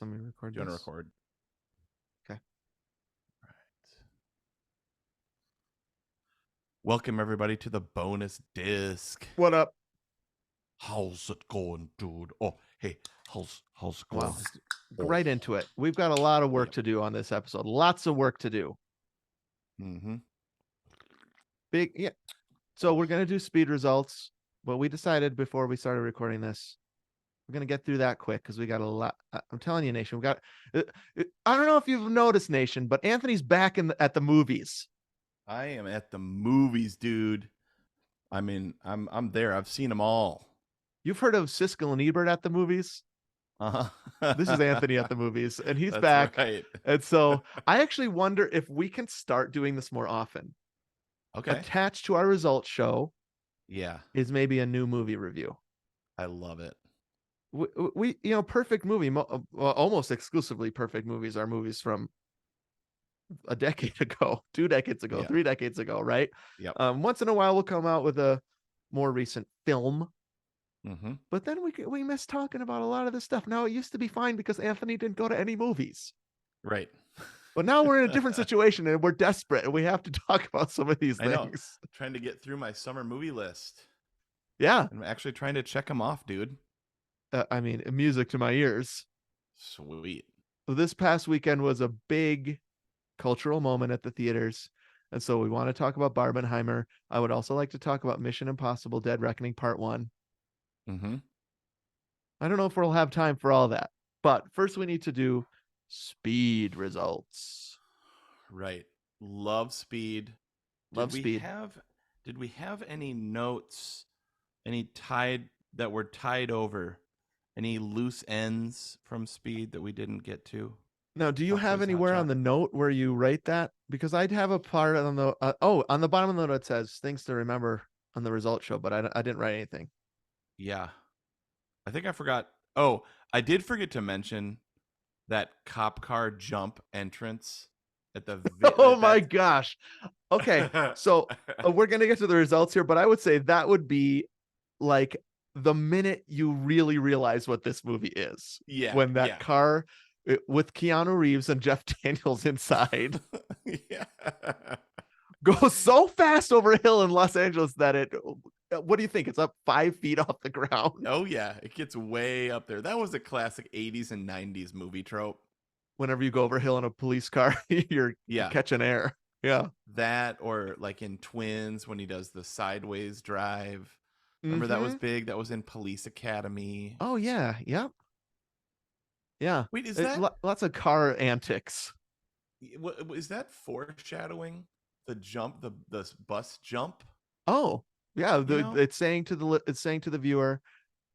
Let me record Do you want to this. record? Okay. All right. Welcome everybody to the bonus disc. What up? How's it going, dude? Oh, hey, how's it going? Wow. Right into it. We've got a lot of work to do on this episode. Lots of work to do. Mm-hmm. Big, yeah. So we're gonna do speed results, but we decided before we started recording this, we're gonna get through that quick because we got a lot. I'm telling you, Nation, we got. I don't know if you've noticed, Nation, but Anthony's back at the movies. I am at the movies, dude. I mean, I'm there. I've seen them all. You've heard of Siskel and Ebert at the movies? Uh-huh. This is Anthony at the movies, and he's That's back. right. And so I actually wonder if we can start doing this more often. Okay. Attached to our results show Yeah, is maybe a new movie review. I love it. We perfect movie, almost exclusively perfect movies are movies from a decade ago, 2 decades ago, Yeah. 3 decades ago, right? Yep. Once in a while we'll come out with a more recent film, Mm-hmm. but then we miss talking about a lot of this stuff. Now it used to be fine because Anthony didn't go to any movies. Right. But now we're in a different situation and we're desperate and we have to talk about some of these I know. things. Trying to get through my summer movie list. Yeah. I'm actually trying to check them off, dude. I mean, music to my ears. Sweet. This past weekend was a big cultural moment at the theaters. And so we want to talk about Barbenheimer. I would also like to talk about Mission Impossible Dead Reckoning Part 1. Mm-hmm. I don't know if we'll have time for all that, but first we need to do speed results. Right. Love Speed. Love Speed. Did we have any notes, any that were tied over? Any loose ends from Speed that we didn't get to? Now, do you Hot have Toys Hot anywhere on Shot? the note where you write that? Because I'd have a part on the on the bottom of the note it says things to remember on the result show, but I didn't write anything. Yeah. I think I forgot. Oh, I did forget to mention that cop car jump entrance at the Oh my gosh. Okay, so we're gonna get to the results here, but I would say that would be like the minute you really realize what this movie is, yeah, when that yeah. car with Keanu Reeves and Jeff Daniels inside Yeah. goes so fast over a hill in Los Angeles that what do you think? It's up 5 feet off the ground. Oh yeah, it gets way up there. That was a classic 80s and 90s movie trope. Whenever you go over a hill in a police car, you're Yeah. catching air. Yeah. That, or like in Twins when he does the sideways drive. Remember that was Mm-hmm. big? That was in Police Academy. Oh yeah. Yep. Yeah. Wait, is that Lots of car antics. is that foreshadowing the jump, the bus jump? Oh yeah. You know, It's saying to the viewer,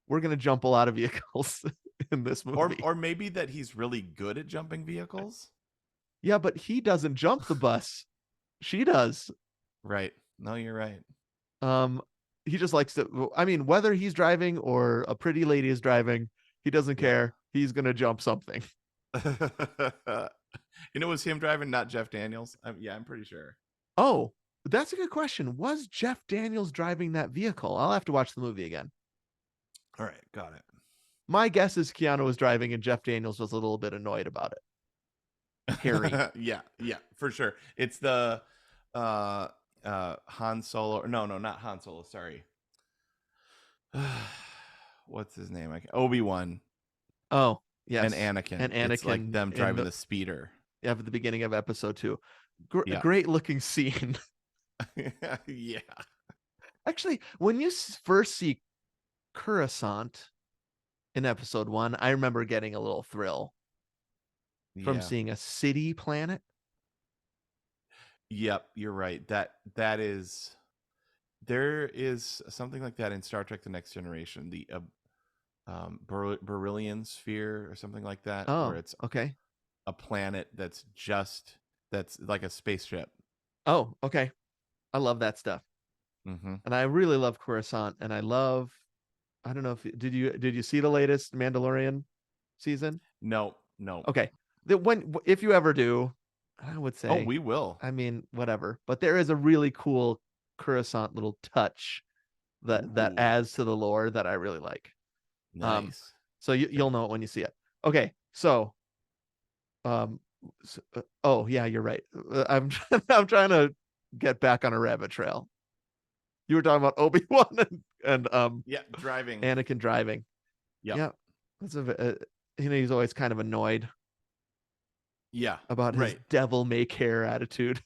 we're gonna jump a lot of vehicles in this movie. or maybe that he's really good at jumping vehicles. Yeah, but he doesn't jump the bus. She does. Right. No, you're right. Um, he just likes to. I mean, whether he's driving or a pretty lady is driving, he doesn't Yeah. care. He's gonna jump something. You know, it was him driving, not Jeff Daniels. Yeah, I'm pretty sure. Oh, that's a good question. Was Jeff Daniels driving that vehicle? I'll have to watch the movie again. All right, got it. My guess is Keanu was driving and Jeff Daniels was a little bit annoyed about it. Harry. Yeah, for sure. It's the Han Solo. No, not Han Solo. Sorry. What's his name? Obi-Wan Oh, yes. and Anakin. And Anakin It's like them driving the speeder. Yeah, at the beginning of episode 2. Yeah. Great looking scene. Yeah. Actually, when you first see Coruscant in episode 1, I remember getting a little thrill from seeing a city planet. Yep, you're right. That is, there is something like that in Star Trek: The Next Generation, the Beryllian sphere or something like that, where it's okay. a planet that's like a spaceship. Oh, okay. I love that stuff. Mm-hmm. And I really love Coruscant, and I don't know if did you see the latest Mandalorian season? No. Okay. If you ever do, I would say, oh, we will. I mean, whatever. But there is a really cool Coruscant little touch that Ooh. adds to the lore that I really like. Nice. So you'll know it when you see it. Okay. So, oh yeah, you're right. I'm I'm trying to get back on a rabbit trail. You were talking about Obi-Wan and Yeah, driving. Anakin driving. Yep. Yeah, that's he's always kind of annoyed Yeah. about his Right. devil may care attitude.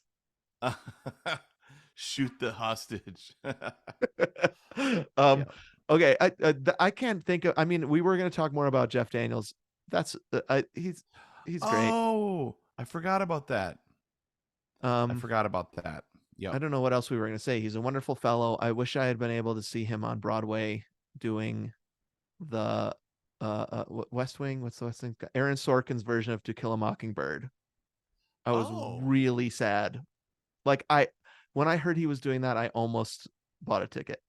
Shoot the hostage. um, Yep. okay, I can't think of. I mean, we were going to talk more about Jeff Daniels. That's he's great. Oh, I forgot about that. I Um, forgot about that. I Yep. don't know what else we were going to say. He's a wonderful fellow. I wish I had been able to see him on Broadway doing the West Wing. What's the West Wing? Aaron Sorkin's version of To Kill a Mockingbird. I was Oh, really sad. Like when I heard he was doing that, I almost bought a ticket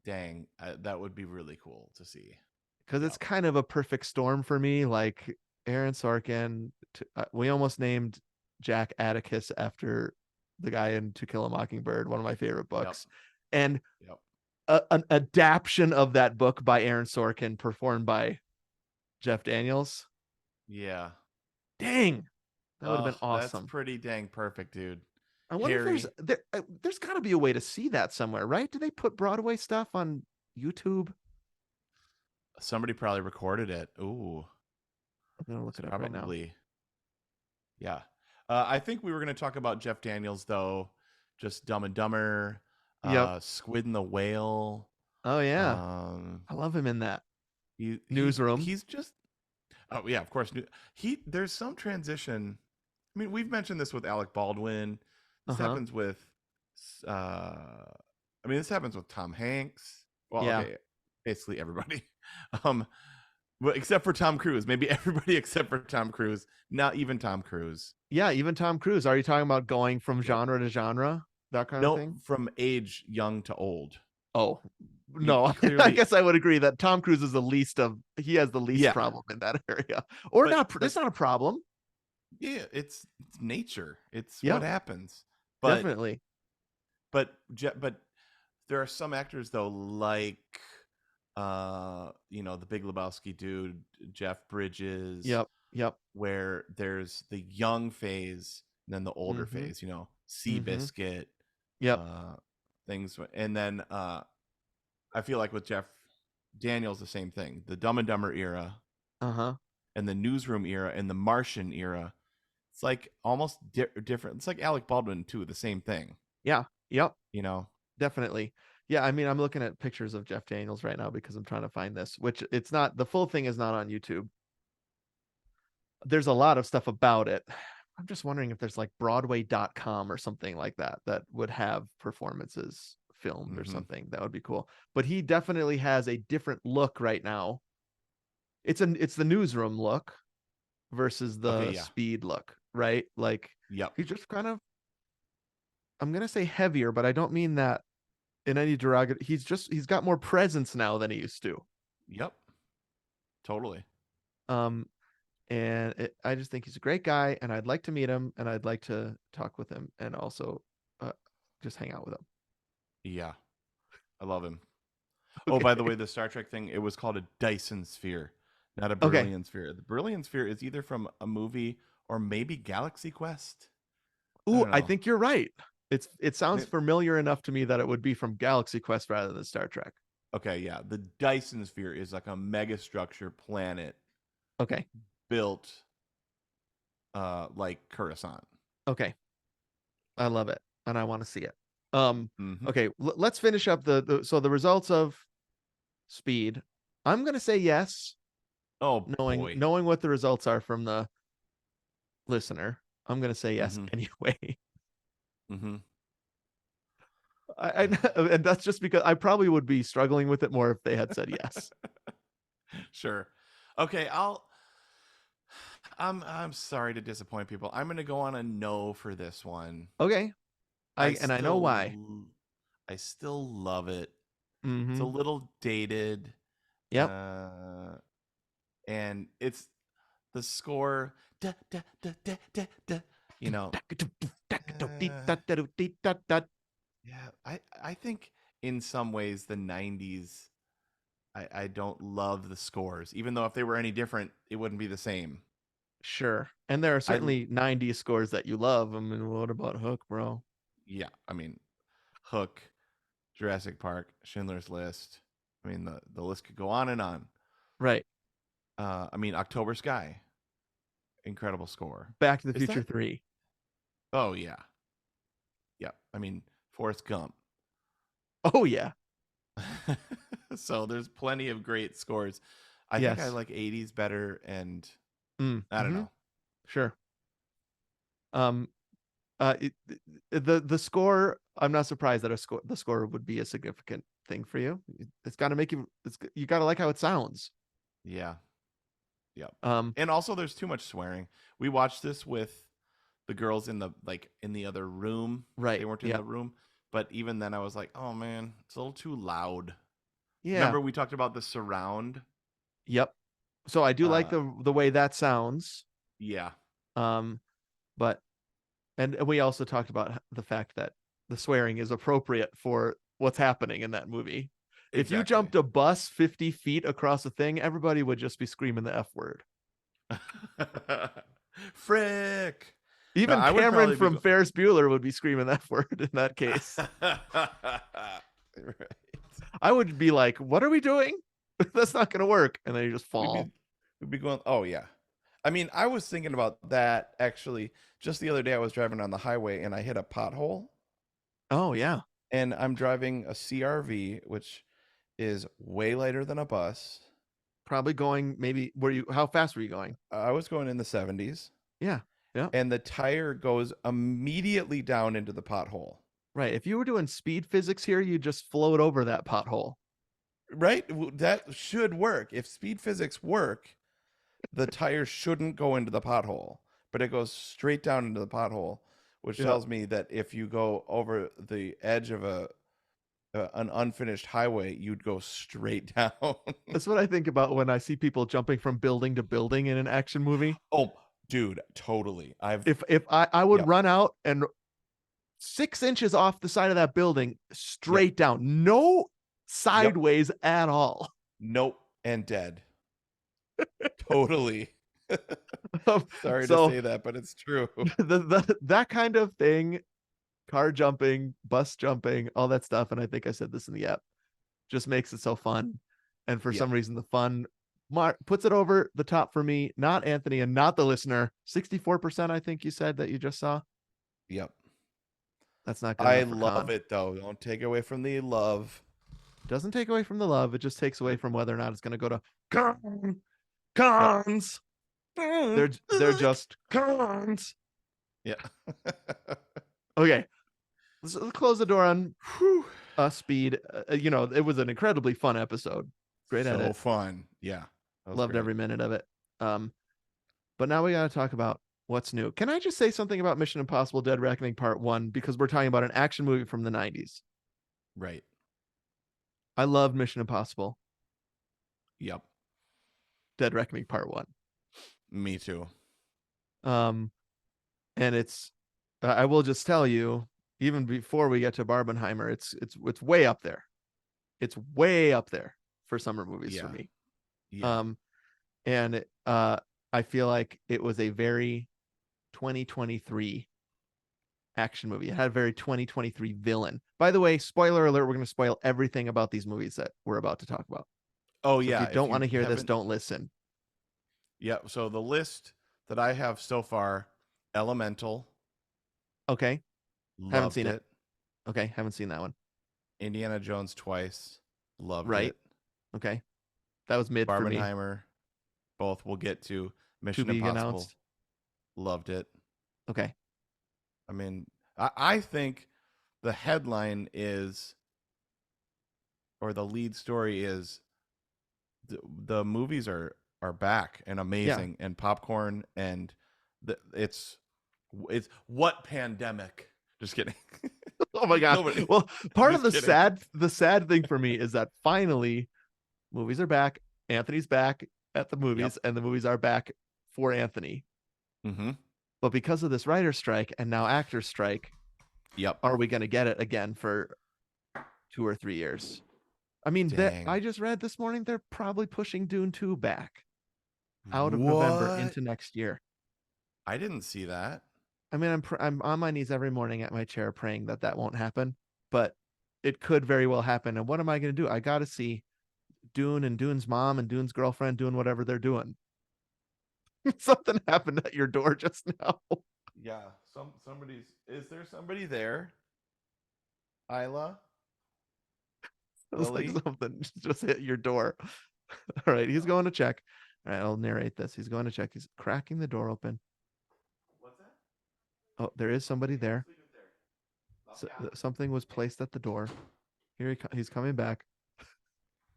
dang. That would be really cool to see. because it's Yep. kind of a perfect storm for me. Like Aaron Sorkin, we almost named Jack Atticus after the guy in To Kill a Mockingbird, one of my favorite Yep. books, and Yep. an adaptation of that book by Aaron Sorkin, performed by Jeff Daniels. Yeah. Dang, that would have Oh, been that's awesome. pretty dang perfect, dude. I wonder if Harry. there's got to be a way to see that somewhere, right? Do they put Broadway stuff on YouTube? Somebody probably recorded it. Ooh, I'm gonna look it's it up right now. probably yeah. I think we were going to talk about Jeff Daniels though, just Dumb and Dumber, Yep. Squid and the Whale. Oh yeah, Um, I love him in that he's newsroom. he's just oh yeah, of course. He there's some transition. I mean, we've mentioned this with Alec Baldwin. Uh This huh. happens with, I mean, this happens with Tom Hanks. Well, Yeah. okay, basically everybody, um, but except for Tom Cruise. Maybe everybody except for Tom Cruise. Not even Tom Cruise. Yeah. Even Tom Cruise. Are you talking about going from Yep. genre to genre? That kind of No, thing? from age young to old. Oh, You no. I clearly, guess I would agree that Tom Cruise is he has the least yeah, problem in that area. Or but not. It's not a problem. yeah, it's nature. It's what Yep. happens. But Definitely. but there are some actors though, like the Big Lebowski dude, Jeff Bridges, Yep. Yep. where there's the young phase and then the older Mm hmm. phase, Mm hmm. Seabiscuit, Yep. uh things, and then I feel like with Jeff Daniels the same thing. The Dumb and Dumber era Uh huh. and the Newsroom era and the Martian era. It's like almost different. It's like Alec Baldwin too, the same thing, Yeah. Yep. you know. Definitely. Yeah, I mean, I'm looking at pictures of Jeff Daniels right now because I'm trying to find this, which it's not the full thing is not on YouTube. There's a lot of stuff about it. I'm just wondering if there's like broadway.com or something like that that would have performances filmed or Mhm. something. That would be cool. But he definitely has a different look right now. It's the newsroom look versus Okay, the yeah. speed look, right? Like Yep. he's just kind of, I'm gonna say heavier, but I don't mean that in any derogatory. He's got more presence now than he used to. Yep. Totally. Um, and I just think he's a great guy, and I'd like to meet him, and I'd like to talk with him, and also uh, just hang out with him. Yeah. I love him. Oh, by the Okay. way, the Star Trek thing, it was called a Dyson sphere, not a Okay. Brilliant sphere. The Brilliant sphere is either from a movie or maybe Galaxy Quest. I Ooh, don't I know. think you're right. It sounds May- familiar enough to me that it would be from Galaxy Quest rather than Star Trek. Okay, yeah. The Dyson sphere is like a megastructure planet Okay. built like Coruscant. Okay. I love it, and I want to see it. Hmm. Okay. Let's finish up so the results of Speed. I'm gonna say yes, Oh knowing boy. knowing what the results are from the listener. I'm gonna say yes Hmm. anyway. Hmm. I and that's just because I probably would be struggling with it more if they had said yes. Sure. Okay, I'm sorry to disappoint people. I'm gonna go on a no for this one. Okay. I I know why. still I still love it. It's a Mm-hmm. little dated. Yep. Uh and it's the score da, da, da, da, da, da, you know. Uh, yeah, I think in some ways the 90s, I don't love the scores, even though if they were any different, it wouldn't be the same. Sure. And there are I certainly 90s scores that you love. I mean, what about Hook, bro? Yeah, I mean, Hook, Jurassic Park, Schindler's List. I mean, the list could go on and on. Right. I mean, October Sky, incredible score. Back to the Is Future that? 3. Oh yeah, yeah. I mean, Forrest Gump. Oh yeah. So there's plenty of great scores. I think I Yes. like 80s better, and I don't Mm-hmm. know. Sure. Um it, the score, I'm not surprised that the score would be a significant thing for you. It's got to make you you got to like how it sounds. Yeah, yeah. Um And also, there's too much swearing. We watched this with the girls in the in the other room. They right. weren't in Yeah. the room, but even then, I was like, oh man, it's a little too loud. Yeah. Remember we talked about the surround? Yep. So I do like Uh, the way that sounds. yeah, Um but and we also talked about the fact that the swearing is appropriate for what's happening in that movie. If you exactly. jumped a bus 50 feet across a thing, everybody would just be screaming the F word. Frick. No, Even I would Cameron probably be. from Ferris Bueller would be screaming that word in that case. Right. I would be like, what are we doing? That's not going to work. And then you just We'd fall. be we'd be going. Oh yeah. I mean, I was thinking about that actually. Just the other day, I was driving on the highway and I hit a pothole. Oh, yeah. And I'm driving a CRV, which is way lighter than a bus. Probably going, maybe, how fast were you going? I was going in the 70s, Yeah. Yeah. and the tire goes immediately down into the pothole. Right. If you were doing speed physics here, you'd just float over that pothole. Right? That should work. If speed physics work, the tire shouldn't go into the pothole, but it goes straight down into the pothole, which Yeah. tells me that if you go over the edge of an unfinished highway, you'd go straight down. That's what I think about when I see people jumping from building to building in an action movie. Oh, dude, totally. If I would Yep, run out and 6 inches off the side of that building, yep, straight down, no yep. sideways at all. Nope, and dead. Totally. Sorry to So say that, but it's true. that kind of thing, car jumping, bus jumping, all that stuff, and I think I said this in the app, just makes it so fun. And for Yeah, some reason, the fun puts it over the top for me, not Anthony and not the listener. 64%, I think you said that you just saw. yep. That's not good I enough for love con. it though. Don't take away from the love. Doesn't take away from the love. It just takes away from whether or not it's going to go to Yep. cons. They're just cons. Yeah. Okay, let's close the door on Whew. Speed. It was an incredibly fun episode. Great So edit. fun. Yeah. That was Loved great. every minute of it. Um, but now we got to talk about what's new. Can I just say something about Mission Impossible: Dead Reckoning Part One, because we're talking about an action movie from the '90s? Right. I loved Mission Impossible: Yep. Dead Reckoning Part One. Me too. Um, and it's I will just tell you, even before we get to Barbenheimer, it's way up there. It's way up there for summer movies for Yeah. me. Yeah. Um, and I feel like it was a very 2023 action movie. It had a very 2023 villain. By the way, spoiler alert, we're going to spoil everything about these movies that we're about to talk about. Oh So if yeah. you If don't want you to hear this, haven't, don't listen. yeah. So the list that I have so far: Elemental, Okay. Haven't loved seen it. it. Okay. Haven't seen that one. Indiana Jones twice, loved Right. it. Okay. That was mid for me. Barbenheimer, both we'll get to. To Mission be Impossible, announced. loved it. Okay. I mean, I think the headline is, or the lead story is, the movies are back and Yeah. amazing and popcorn and it's what pandemic? Just kidding. Oh my gosh. Nobody. Well, part of Just kidding. the sad thing for me is that finally movies are back. Anthony's back at the Yep. movies, and the movies are back for Anthony. Mm-hmm. But because of this writer's strike and now actors strike, Yep. are we going to get it again for 2 or 3 years? I mean, that Dang. I just read this morning they're probably pushing Dune 2 back out of November What? into next year. I didn't see that. I mean, I'm on my knees every morning at my chair praying that that won't happen, but it could very well happen. And what am I going to do? I got to see Dune and Dune's mom and Dune's girlfriend doing whatever they're doing. Something happened at your door just now. Yeah, somebody's. Is there somebody there? Isla, It was like Lily. something just hit your door. All right, he's No. going to check. All right, I'll narrate this. He's going to check. He's cracking the door open. What's that? Oh, there is somebody Okay, there. just leave it there. So, Yeah. something was placed at the door. Here he's coming back.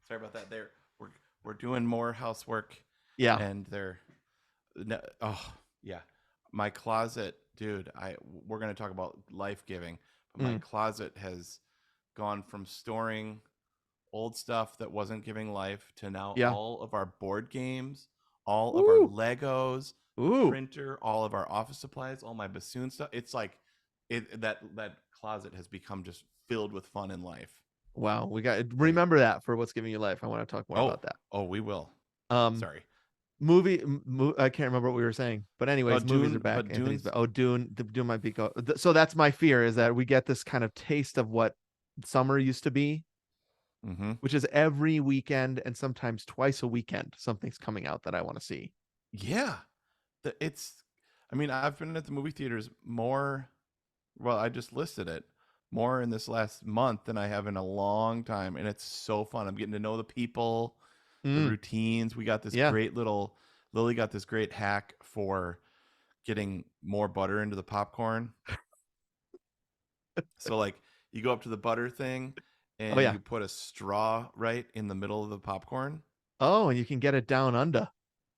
Sorry about that. We're doing more housework, Yeah. and they're no, oh yeah, my closet, dude. We're gonna talk about life giving, but my Mm, closet has gone from storing old stuff that wasn't giving life to now yeah. all of our board games, all of our Woo. Legos, a Ooh. printer, all of our office supplies, all my bassoon stuff. It's like that closet has become just filled with fun in life. Wow. We got Like, remember that for what's giving you life. I want to talk more oh, about that. oh, we will. Um, Sorry. I can't remember what we were saying, but anyways, movies are Dune, back. but Anthony's Dune's. back. Oh, Dune might be so that's my fear is that we get this kind of taste of what summer used to be, Mm-hmm. which is every weekend and sometimes twice a weekend something's coming out that I want to see. Yeah, it's. I mean, I've been at the movie theaters more. Well, I just listed it more in this last month than I have in a long time, and it's so fun. I'm getting to know the people, the Mm, routines. We got this yeah. great little. Lily got this great hack for getting more butter into the popcorn. So like, you go up to the butter thing, Oh and yeah. you put a straw right in the middle of the popcorn, Oh, and you can get it down under.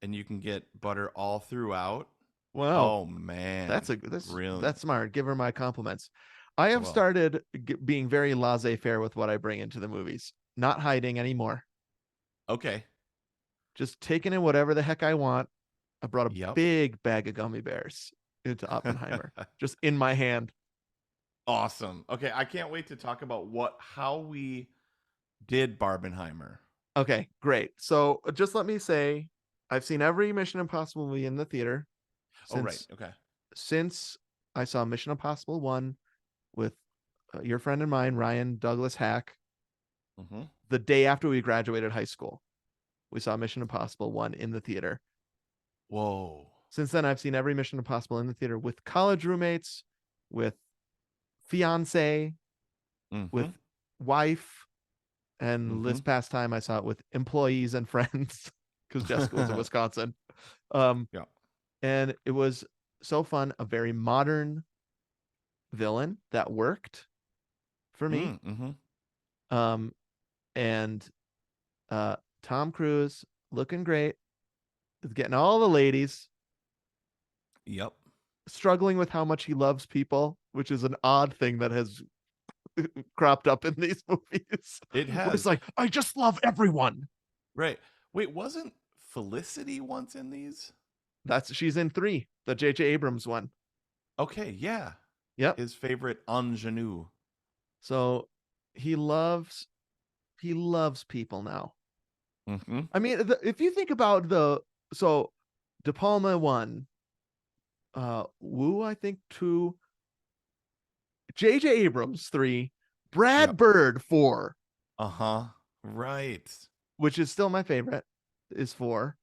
and you can get butter all throughout. Wow. Oh man, That's brilliant. smart. Give her my compliments. I I have will. started being very laissez-faire with what I bring into the movies, not hiding anymore. Okay. Just taking in whatever the heck I want. I brought a Yep. big bag of gummy bears into Oppenheimer, just in my hand. Awesome. Okay, I can't wait to talk about how we did Barbenheimer. Okay, great. So just let me say, I've seen every Mission Impossible movie in the theater Oh right. since Okay. since I saw Mission Impossible 1 with your friend and mine, Ryan Douglas Hack, Mm-hmm. the day after we graduated high school. We saw Mission Impossible 1 in the theater. Whoa. Since then, I've seen every Mission Impossible in the theater with college roommates, with fiance, Mm-hmm. with wife, and Mm-hmm. this past time I saw it with employees and friends because Jessica was in Wisconsin. Um, Yeah. and it was so fun, a very modern villain that worked for me. Mm-hmm. Um, and Tom Cruise looking great, is getting all the ladies, Yep. struggling with how much he loves people, which is an odd thing that has cropped up in these movies. It Where it's has. like, I just love everyone. Right. Wait, wasn't Felicity once in these? She's in 3, the J.J. Abrams one. Okay, yeah. Yep. His favorite ingenue. So he loves he loves people now. Mm-hmm. I mean, if you think about so De Palma 1, Wu I think 2, J.J. Abrams 3, Brad Yep. Bird 4, Uh-huh. Right. which is still my favorite, is 4.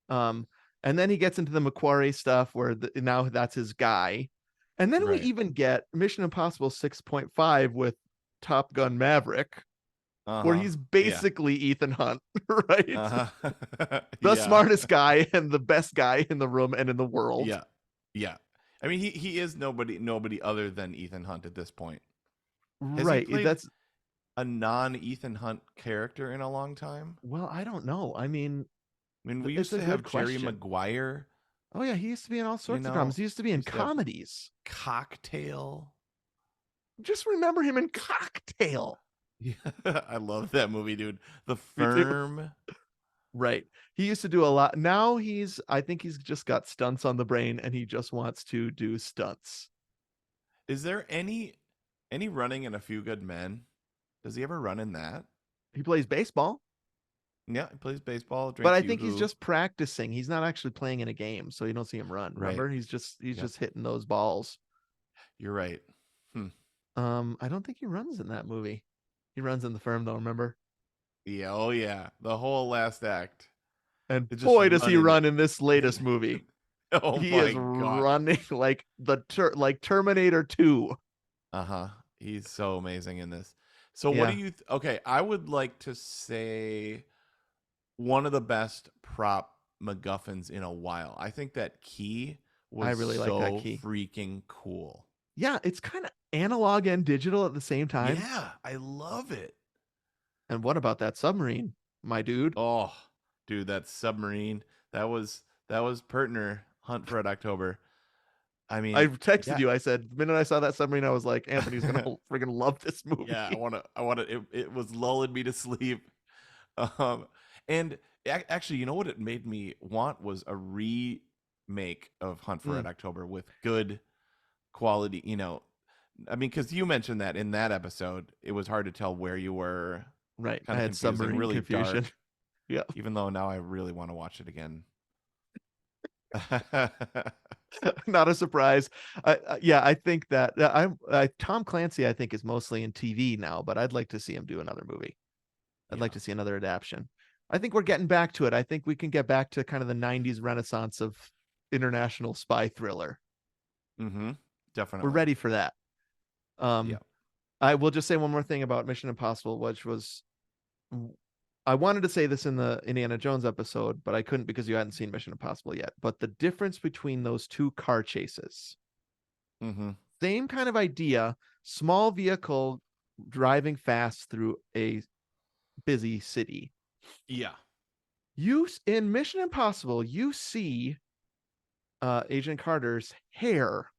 Um, and then he gets into the Macquarie stuff where now that's his guy. And then we Right. even get Mission Impossible 6.5 with Top Gun Maverick, where Uh-huh. he's Yeah. basically Ethan Hunt, right? Uh-huh. The Yeah. smartest guy and the best guy in the room and in the world. Yeah. Yeah. I mean, he is nobody other than Ethan Hunt at this point. Has he Right. played That's a non Ethan Hunt character in a long time? well, I don't know. I mean, I mean, we it's used a to good have Jerry question. Maguire, Oh yeah, he used to be in all you sorts of dramas. know, He used to be we in used to have comedies. Cocktail. Just remember him in Cocktail. Yeah, I love that movie, dude. The Me too. Firm. Right. He used to do a lot. Now I think he's just got stunts on the brain and he just wants to do stunts. Is there any running in A Few Good Men? Does he ever run in that? He plays baseball, Yeah, he plays baseball, but drinks I think he's yoo-hoo. just practicing. He's not actually playing in a game, so you don't see him run. Right. Remember, he's Yep. just hitting those balls. You're right. Hmm. I don't think he runs in that movie. He runs in the firm though, remember? Yeah. Oh yeah. The whole last act. And It's just boy, does he running. run in this latest movie. Oh He my is gosh. running like like Terminator 2. Uh-huh. He's so amazing in this. So what do Yeah, you okay, I would like to say one of the best prop MacGuffins in a while. I think that key I was really like that so key. freaking cool. Yeah, it's kind of analog and digital at the same time. Yeah, I love it. And what about that submarine, my dude? Oh, dude, that submarine. That was Pertner Hunt for Red October. I I mean, texted yeah. you. I said, the minute I saw that submarine, I was like, Anthony's gonna freaking love this Yeah, I movie. want to I want to it was lulling me to sleep. Um and actually, you know what it made me want was a remake of Hunt for Red Mm, October with good quality, I mean, cuz you mentioned that in that episode, it was hard to tell where you were, right. I kind of had confusing, submarine really confusion. dark, Yeah. even though now I really want to watch it again. Not a surprise. Yeah, I think that Tom Clancy, I think, is mostly in TV now, but I'd like to see him do another movie. I'd like Yeah. to see another adaptation. I think we're getting back to it. I think we can get back to kind of the 90s renaissance of international spy thriller. Mhm. We're Definitely. ready for that. Yeah. Um, I will just say one more thing about Mission Impossible, which was I wanted to say this in the Indiana Jones episode, but I couldn't because you hadn't seen Mission Impossible yet. But the difference between those two car chases, Mhm. same kind of idea, small vehicle driving fast through a busy city. Yeah. You in Mission Impossible, you see Agent Carter's hair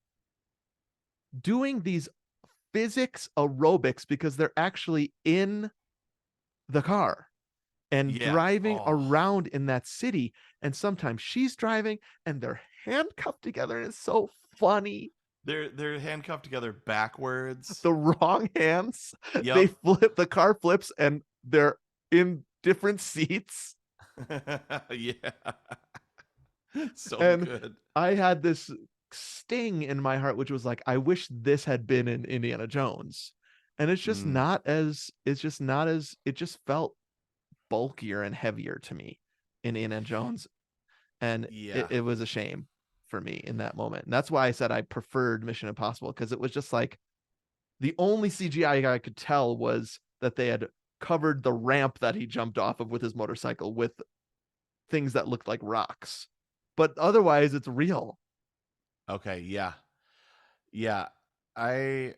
doing these physics aerobics because they're actually in the car and Yeah. driving Oh. around in that city. And sometimes she's driving and they're handcuffed together. And it's so funny. They're handcuffed together backwards. The wrong hands, they Yep. flip, the car flips and they're in different seats. Yeah. So And good. I had this sting in my heart, which was like, I wish this had been in Indiana Jones. And Mm. it just felt bulkier and heavier to me in Indiana Jones. And Yeah. it was a shame for me in that moment. And that's why I said I preferred Mission Impossible, because it was just like the only CGI I could tell was that they had covered the ramp that he jumped off of with his motorcycle with things that looked like rocks. But otherwise, it's real. Okay. Yeah. Yeah. I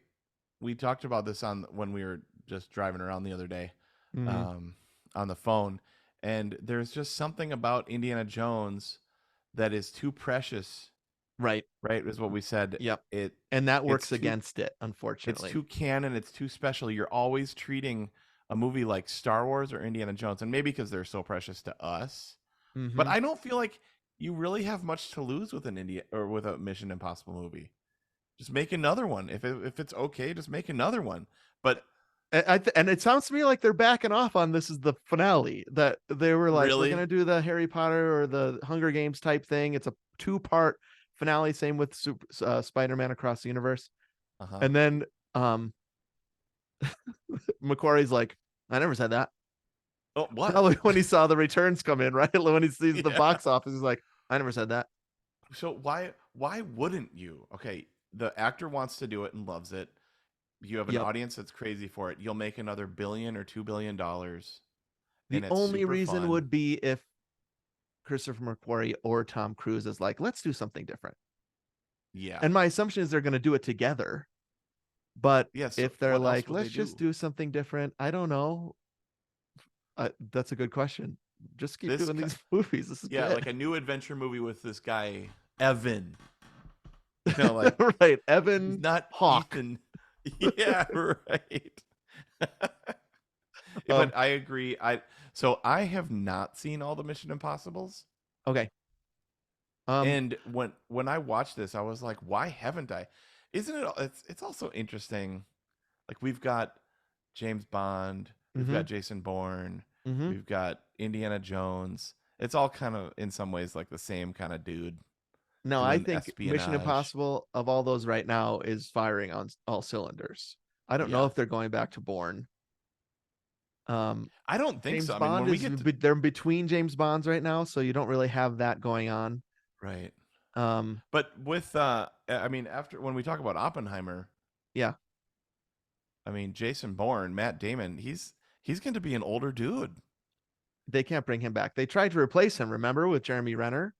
we talked about this on when we were just driving around the other day, Mm-hmm. um, on the phone, and there's just something about Indiana Jones that is too precious. Right. Right, is what we said. Yep. It And that it's works too against it, it's unfortunately. too canon. It's too special. You're always treating a movie like Star Wars or Indiana Jones, and maybe because they're so precious to us. But Mm-hmm. I don't feel like you really have much to lose with an India or with a Mission Impossible movie. Just make another one. If it's okay, just make another one. But And it sounds to me like they're backing off on this is the finale. That they were like, we're really, gonna do the Harry Potter or the Hunger Games type thing. It's a 2-part finale. Same with Spider-Man Across the Universe. uh huh. And then um, Macquarie's like, I never said that. Oh, what? Probably when he saw the returns come in, right? When he sees the Yeah. box office, he's like, I never said that. So why wouldn't you? Okay, the actor wants to do it and loves it. You have an Yep. audience that's crazy for it. You'll make another billion or $2 billion, The and it's only super reason fun. would be if Christopher McQuarrie or Tom Cruise is like, let's do something different. Yeah. And my assumption is they're going to do it together. But Yes. if they're What else like, would they let's just do? do something different, I don't know. That's a good question. Just keep This, doing these movies. This is yeah, like good. a new adventure movie with this guy Evan. Like Right. he's Evan not Hawk. Ethan. Yeah, right. Um, But I agree. I have not seen all the Mission Impossibles, okay. Um, and when I watched this, I was like, why haven't I? Isn't it? It's also interesting. Like we've got James Bond. We've Mm-hmm. got Jason Bourne. Mm-hmm. We've got Indiana Jones. It's all kind of in some ways like the same kind of dude No, I doing think Mission espionage. Impossible of all those right now is firing on all cylinders. I don't know Yeah. if they're going back to Bourne. Um, I don't think James so. I mean, Bond when we is get to they're between James Bonds right now, so you don't really have that going on. right. Um, But with I mean, after when we talk about Oppenheimer, yeah, I mean, Jason Bourne, Matt Damon, he's going to be an older dude. they can't bring him back. They tried to replace him, remember, with Jeremy Renner,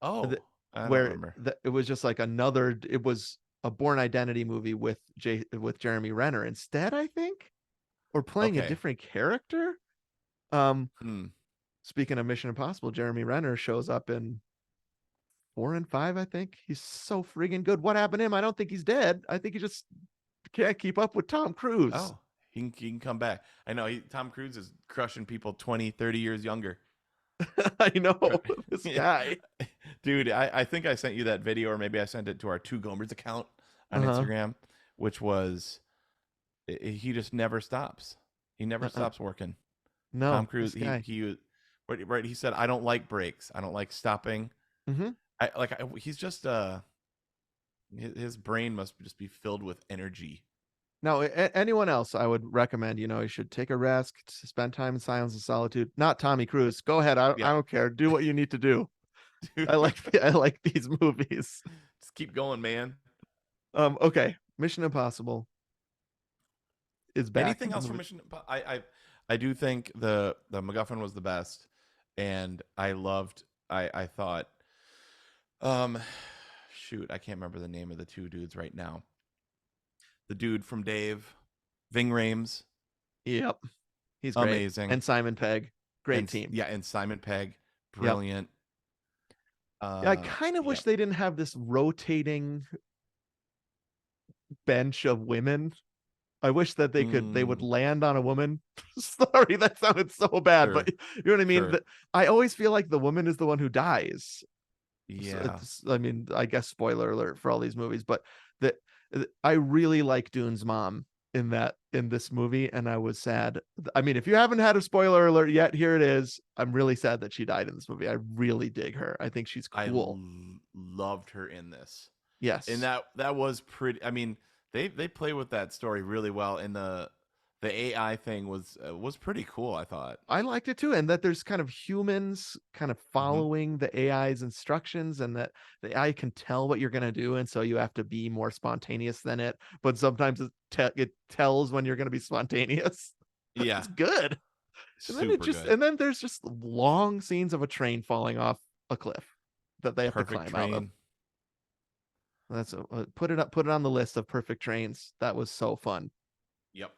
Oh, I don't where remember. it was just like another. It was a Bourne Identity movie with Jeremy Renner instead, I think, or playing a Okay. different character. Um, Hmm. Speaking of Mission Impossible, Jeremy Renner shows up in 4 and 5, I think. He's so friggin' good. What happened to him? I don't think he's dead. I think he just can't keep up with Tom Cruise. Oh, he can come back. I know Tom Cruise is crushing people 20, 30 years younger. I Right. know this Yeah. guy. Dude, I think I sent you that video, or maybe I sent it to our two Gomers account on Uh-huh. Instagram, which was he just never stops. He never Uh-uh. stops working. Tom No, Cruise, this guy. right. He said, "I don't like breaks. I don't like stopping. Hmm. He's just his brain must just be filled with energy." Now, anyone else, I would recommend, you should take a rest, spend time in silence and solitude. Not Tommy Cruise. Go ahead. I Yeah, don't care. Do what you need to do. dude, I like these movies. just keep going, man. Okay. Mission Impossible is back Anything in the else from movie. Mission? I do think the MacGuffin was the best, and I loved. I thought, um, shoot, I can't remember the name of the two dudes right now. The dude from Dave, Ving Rhames, Yep. He's great. amazing, And Simon Pegg. Great and team. yeah, and Simon Pegg, Yep. brilliant. Yeah, I kind of Yeah. wish they didn't have this rotating bench of women. I wish that they would Mm, land on a woman. Sorry, that sounded so bad, but sure, you know what I mean? sure. I always feel like the woman is the one who dies. So Yeah, I mean, I guess spoiler alert for all these movies, but that I really like Dune's mom in this movie, and I was sad. I mean, if you haven't had a spoiler alert yet, here it is. I'm really sad that she died in this movie. I really dig her. I think she's cool. loved her in this. And Yes. that was pretty. I mean, they play with that story really well, and the AI thing was pretty cool. I thought. I liked it too, and that there's kind of humans kind of Hmm. following the AI's instructions, and that the AI can tell what you're gonna do, and so you have to be more spontaneous than it. But sometimes it tells when you're gonna be spontaneous. Yeah, It's good, and then super good. there's just long scenes of a train falling off a cliff that they have to Perfect climb out of. train. Put it on the list of perfect trains. That was so fun. Yep,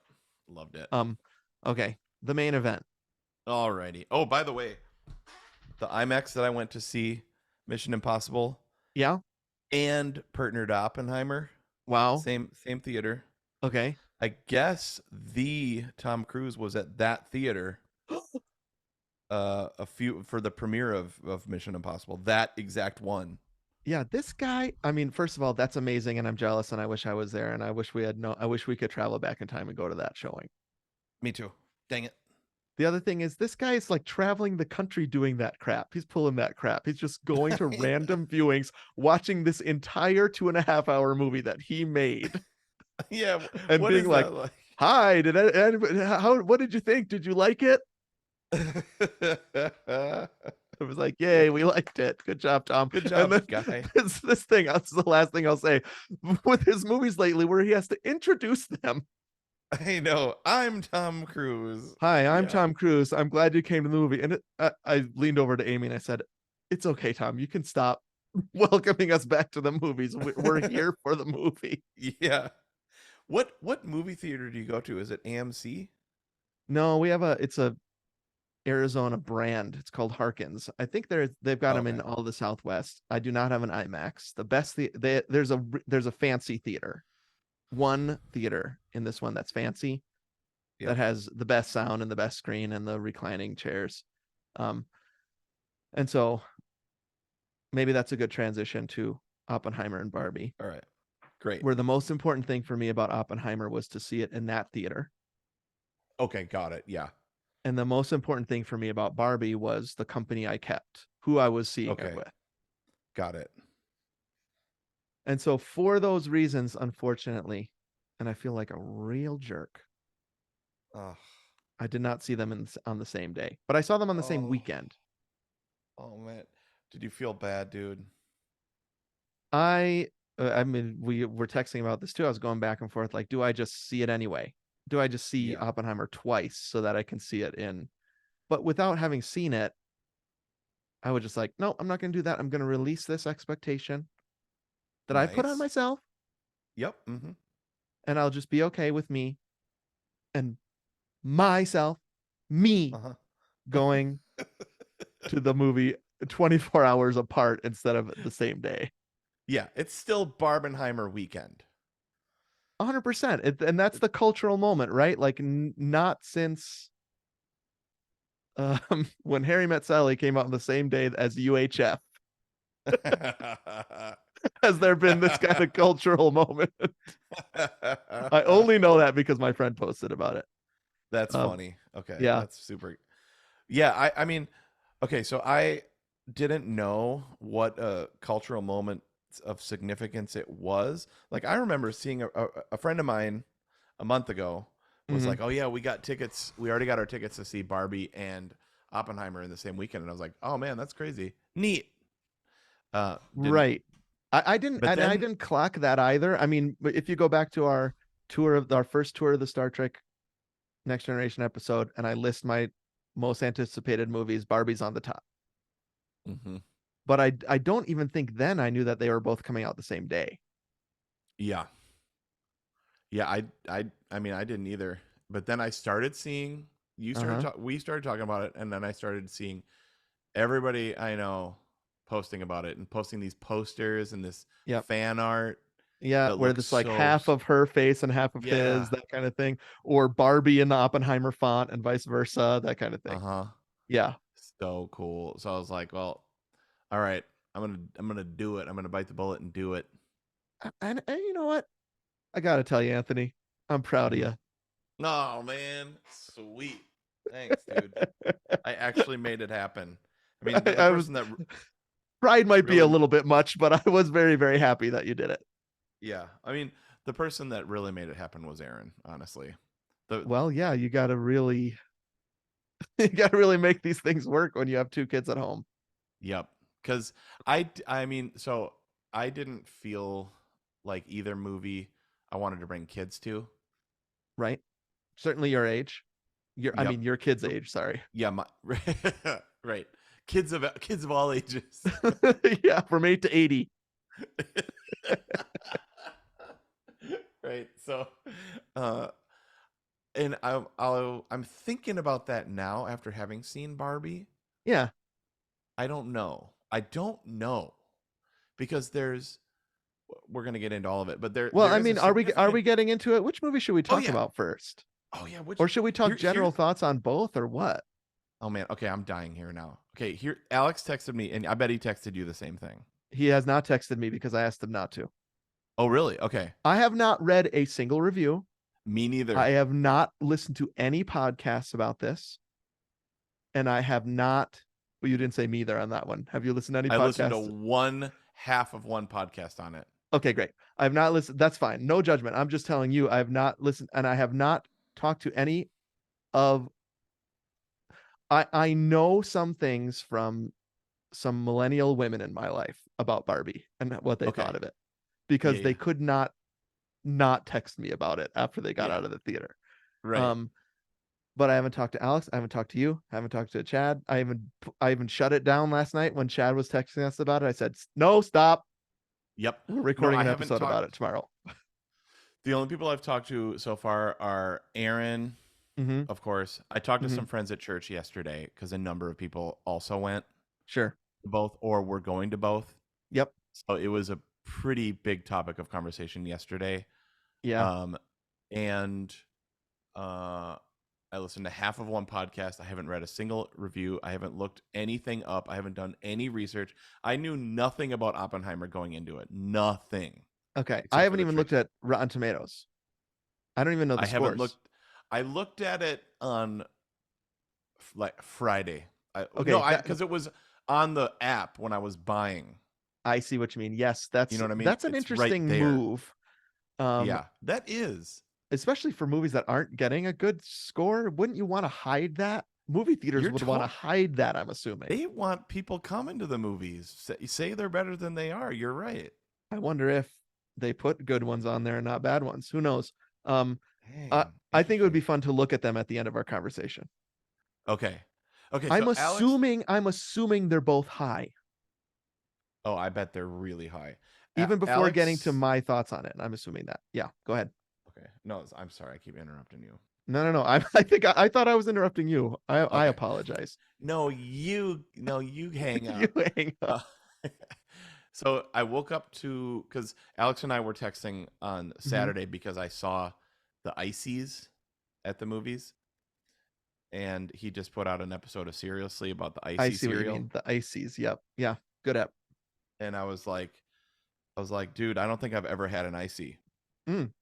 loved it. Um, okay, the main event. Alrighty. Oh, by the way, the IMAX that I went to see Mission Impossible Yeah. and partnered Oppenheimer, Wow. same theater. Okay. I guess the Tom Cruise was at that theater a few for the premiere of Mission Impossible. That exact one. Yeah, this guy, I mean, first of all, that's amazing, and I'm jealous, and I wish I was there, and I wish we could travel back in time and go to that showing. Me too. Dang it. The other thing is this guy is like traveling the country doing that crap. He's pulling that crap. He's just going to random viewings, watching this entire 2.5 hour movie that he made Yeah, and what being is like, that like? hi, what did you think? Did you like it? It was like, yay, we liked it. Good job, Tom. Good And job, then guy. this is the last thing I'll say with his movies lately, where he has to introduce them. I know. I'm Tom Cruise. Hi, I'm Yeah. Tom Cruise. I'm glad you came to the movie. And I leaned over to Amy and I said, "It's okay, Tom. You can stop welcoming us back to the movies. We're here for the movie." Yeah. What movie theater do you go to? Is it AMC? No, it's a Arizona brand. It's called Harkins. I think they've got them in Okay. all the Southwest. I do not have an IMAX. The best there's a fancy theater. One theater in this one that's fancy that Yep. has the best sound and the best screen and the reclining chairs. Um, and so maybe that's a good transition to Oppenheimer and Barbie, All right. Great. where the most important thing for me about Oppenheimer was to see it in that theater. Okay, got it. Yeah. And the most important thing for me about Barbie was the company I kept, who I was seeing it Okay, with. got it. And so for those reasons, unfortunately, and I feel like a real jerk, Oh, I did not see them on the same day, but I saw them on the same oh, weekend. oh man. Did you feel bad, dude? I mean, we were texting about this too. I was going back and forth, like, do I just see it anyway? Do I just see Yeah. Oppenheimer twice so that I can see it in? But without having seen it, I was just like, no, I'm not going to do that. I'm going to release this expectation that I put on Nice. myself, Yep. Mm-hmm. and I'll just be okay with me and myself, me Uh-huh. going to the movie 24 hours apart instead of the same day. Yeah, it's still Barbenheimer weekend. 100%. And that's the cultural moment, right? Like, not since when Harry Met Sally came out on the same day as UHF has there been this kind of cultural moment. I only know that because my friend posted about it. That's Um, funny. Okay, yeah. that's super. Yeah, I mean, okay, so I didn't know what a cultural moment of significance it was. Like I remember seeing a friend of mine a month ago was Hmm. like, "Oh yeah, we got tickets. We already got our tickets to see Barbie and Oppenheimer in the same weekend." And I was like, "Oh man, that's crazy. Neat." Didn't Right. I didn't, but and I then didn't clock that either. I mean, if you go back to our first tour of the Star Trek Next Generation episode, and I list my most anticipated movies, Barbie's on the top. Mhm. But I don't even think then I knew that they were both coming out the same day. Yeah. Yeah, I mean, I didn't either. But then I started seeing Uh-huh. we started talking about it, and then I started seeing everybody I know posting about it and posting these posters and this Yep. fan art Yeah, that where looks it's like so half of her face and half of his, yeah. that kind of thing, or Barbie in the Oppenheimer font and vice versa, that kind of thing. Uh-huh. Yeah. So cool. So I was like, well, all right, I'm gonna do it. I'm gonna bite the bullet and do it. And you know what? I gotta tell you, Anthony, I'm proud of Hmm. you. Oh man, sweet. Thanks, dude. I actually made it happen. I mean, the I was person that pride might be a really little bit much, but I was very, very happy that you did it. yeah, I mean, the person that really made it happen was Aaron, honestly. The Well, yeah, you gotta really you gotta really make these things work when you have two kids at home, Yep. Cuz I mean, so I didn't feel like either movie I wanted to bring kids to. right? Certainly your age. I Yep. mean your kid's age, sorry. Yeah, my right. Kids of all ages. Yeah, from 8 to 80. Right. So uh and I'm thinking about that now after having seen Barbie. Yeah. I don't know. I don't know because we're going to get into all of it, but Well, there I is a mean, are we significant. getting into it? Which movie should we Oh talk yeah. about first? Oh yeah, which Or should we talk here's general thoughts on both or what? oh man, okay, I'm dying here now. Okay, here Alex texted me and I bet he texted you the same thing. He has not texted me because I asked him not to. Oh really? Okay. I have not read a single review. Me I neither. have not listened to any podcasts about this. And I have not, well, you didn't say me there on that one. Have you listened to any I listened to podcasts? one half of one podcast on it. Okay, great. I have not listened. That's fine. No judgment. I'm just telling you, I have not listened and I have not talked to any of, I know some things from some millennial women in my life about Barbie and what they thought Okay. of it Yeah, because they yeah. could not text me about it after they got Yeah. out of the theater. Right. Um, but I haven't talked to Alex. I haven't talked to you. I haven't talked to Chad. I even shut it down last night when Chad was texting us about it. I said, "No, stop. Yep. We're No, recording I an haven't episode about talked. it tomorrow." The only people I've talked to so far are Aaron, Mm-hmm. of course. I talked to Mm-hmm. some friends at church yesterday because a number of people also went Sure. to both or were going to both. Yep. So it was a pretty big topic of conversation yesterday. Yeah. Um, and uh, I listened to half of one podcast. I haven't read a single review. I haven't looked anything up. I haven't done any research. I knew nothing about Oppenheimer going into it. Nothing Okay. I except for haven't the even looked trivia. at Rotten Tomatoes. I don't even know the I haven't scores. looked. I looked at it on like Friday. No, Okay, I that because it was on the app when I was buying. I see what you mean. Yes, You know what I mean? that's an It's right interesting there. move. Um, Yeah, that is. especially for movies that aren't getting a good score. Wouldn't you want to hide that? Movie theaters You're would want to to- hide that, I'm assuming. They want people coming to the movies. Say they're better than they are. You're right. I wonder if they put good ones on there and not bad ones. Who knows? Um, Dang, I think it would be interesting. fun to look at them at the end of our conversation. Okay. Okay, I'm so Alex, assuming they're both high, oh, I bet they're really high. even before getting to Alex, my thoughts on it. I'm assuming that. Yeah, go ahead. okay. No, I'm sorry. I keep interrupting you. No, no, no. I think I thought I was interrupting you. I Okay. apologize. No, you hang You up. hang up. Uh, so I woke up to because Alex and I were texting on Mhm. Saturday because I saw the ices at the movies, and he just put out an episode of Seriously about the I icy see what you cereal, mean. The ices. Yep. Yeah. Good app. and I was like, dude, I don't think I've ever had an icy. Mm,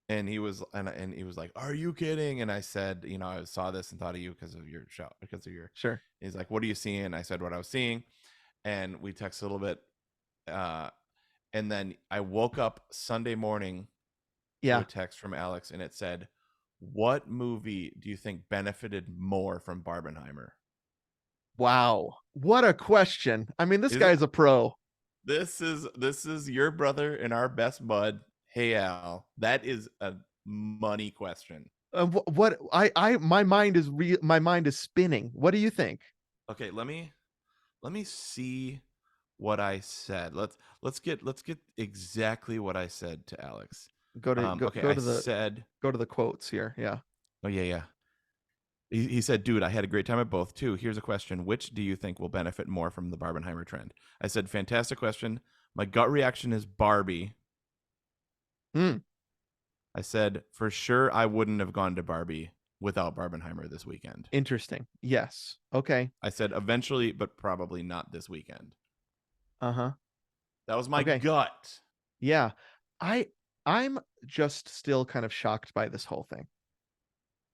And he was like, "Are you kidding?" And I said, I saw this and thought of you because of your show, because of your. sure. He's like, "What are you seeing?" I said what I was seeing, and we texted a little bit. Uh, and then I woke up Sunday morning to a Yeah. text from Alex, and it said, "What movie do you think benefited more from Barbenheimer?" Wow. What a question. I mean, this Is it? guy's a pro. This is your brother and our best bud. Hey Al, that is a money question. What my mind is my mind is spinning. What do you think? Okay, let me see what I said. Let's get exactly what I said to Alex. Go to Okay, go I to the said, quotes here. Yeah. oh yeah, yeah. He said, dude, I had a great time at both too. Here's a question: which do you think will benefit more from the Barbenheimer trend? I said, fantastic question. My gut reaction is Barbie. Mm, I said, for sure, I wouldn't have gone to Barbie without Barbenheimer this weekend. interesting. Yes. Okay. I said, eventually, but probably not this weekend. Uh-huh. That was my Okay. gut. Yeah. I I'm just still kind of shocked by this whole thing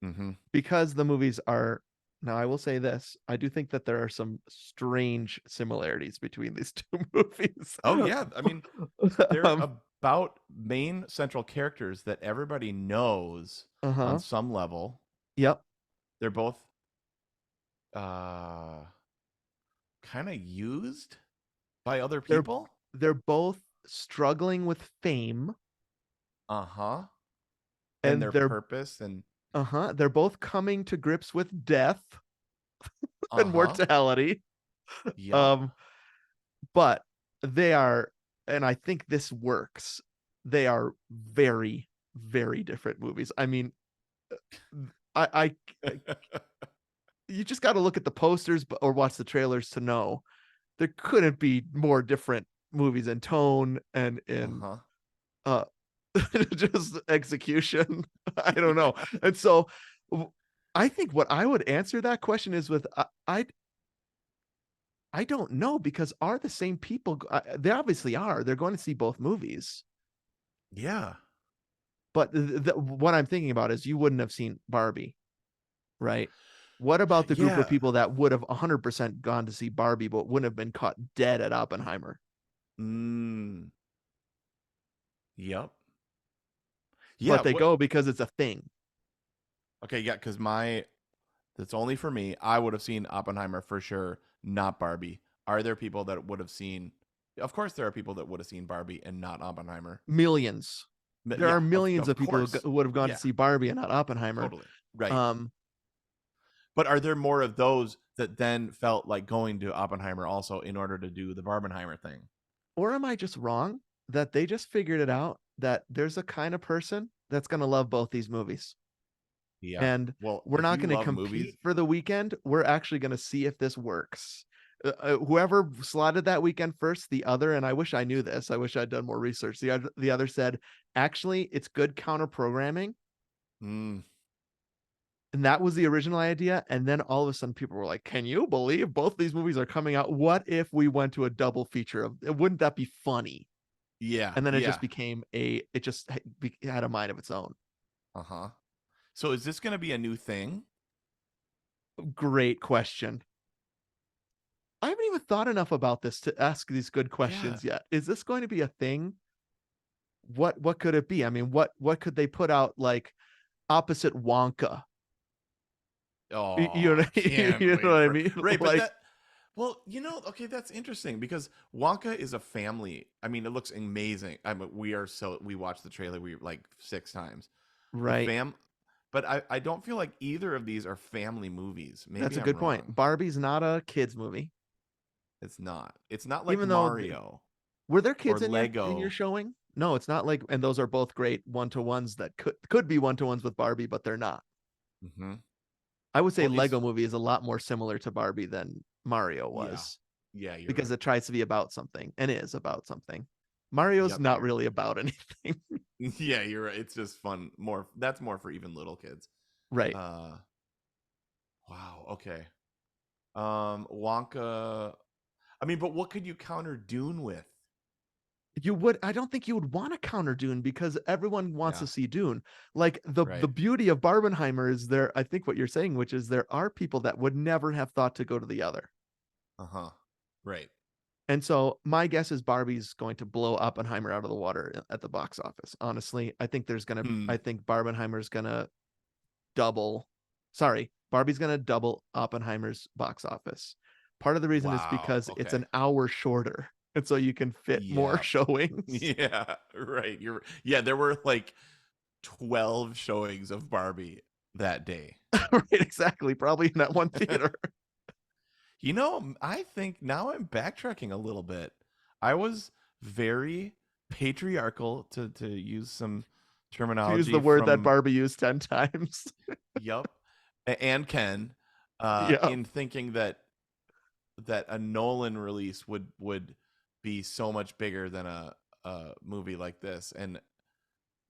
Mm-hmm. because the movies are now I will say this. I do think that there are some strange similarities between these two movies. Oh yeah, I mean, they're um, about main central characters that everybody knows on uh-huh. some level. Yep. They're both uh kind of used by other They're people. they're both struggling with fame Uh-huh. And and their purpose and they're both coming to grips with death and uh-huh. mortality. Yep. Um, but they are, and I think this works. They are very, very different movies. I mean, I you just got to look at the posters or watch the trailers to know there couldn't be more different movies in tone and in Uh-huh. uh just execution. I don't know. And so I think what I would answer that question is with I don't know because are the same people they obviously are. They're going to see both movies. Yeah. But what I'm thinking about is you wouldn't have seen Barbie, right? What about the group of Yeah. people that would have 100% gone to see Barbie but wouldn't have been caught dead at Oppenheimer? Mm. Yep. Yeah, But they what go because it's a thing. okay, yeah, because that's only for me. I would have seen Oppenheimer for sure, not Barbie. Are there people that would have seen? Of course, there are people that would have seen Barbie and not Oppenheimer. Millions. There Yeah, are of millions of of people course. who would have gone to Yeah, see Barbie and not Oppenheimer. totally. Right. Um, But are there more of those that then felt like going to Oppenheimer also in order to do the Barbenheimer thing? or am I just wrong that they just figured it out that there's a kind of person that's going to love both these movies? Yeah. And Well, we're if not you going to love movies, compete for the weekend. We're actually going to see if this works. Whoever slotted that weekend first, the other, and I wish I knew this. I wish I'd done more research. The other said, actually, it's good counter programming. mm, And that was the original idea. And then all of a sudden, people were like, can you believe both these movies are coming out? What if we went to a double feature of wouldn't that be funny? yeah, And then it just yeah, became it just had a mind of its own. uh huh. So is this going to be a new thing? Great question. I haven't even thought enough about this to ask these good Yeah. questions yet. Is this going to be a thing? What could it be? I mean, what could they put out like opposite Wonka? Oh, can't You know wait what I for mean? right, but Like, that well, okay, that's interesting because Wonka is a family. I mean, it looks amazing. I mean, we watched the trailer we like 6 times. The right. fam but I don't feel like either of these are family movies. That's Maybe a I'm good point. wrong. Barbie's not a kids movie, It's not. It's not like even though Mario were there or kids in your Lego. showing? No, it's not like, and those are both great one-to-ones that could be one-to-ones with Barbie, but they're not. Mhm. I would say Well, Lego it's Movie is a lot more similar to Barbie than Mario yeah. was Yeah, you're because right. it tries to be about something and is about something. Mario's Yep, not you're really about anything. yeah, you're right. It's just fun. More that's more for even little kids. Right. Uh wow, okay. Wonka. I mean, but what could you counter Dune with? I don't think you would want to counter Dune because everyone wants Yeah, to see Dune. Like the right. beauty of Barbenheimer is there, I think what you're saying, which is there are people that would never have thought to go to the other. Uh-huh. Right. And so my guess is Barbie's going to blow Oppenheimer out of the water at the box office. Honestly, Hmm. I think Barbenheimer's gonna double. Sorry, Barbie's gonna double Oppenheimer's box office. Part of the reason is Wow. because it's Okay. an hour shorter, and so you can fit more Yeah. showings. Yeah, right. Yeah, there were like 12 showings of Barbie that day. Right, exactly. Probably in that one theater. I think now I'm backtracking a little bit. I was very patriarchal to use some To use the terminology word that from Barbie used 10 times. Yup, and Ken, Yeah. in thinking that a Nolan release would be so much bigger than a movie like this, and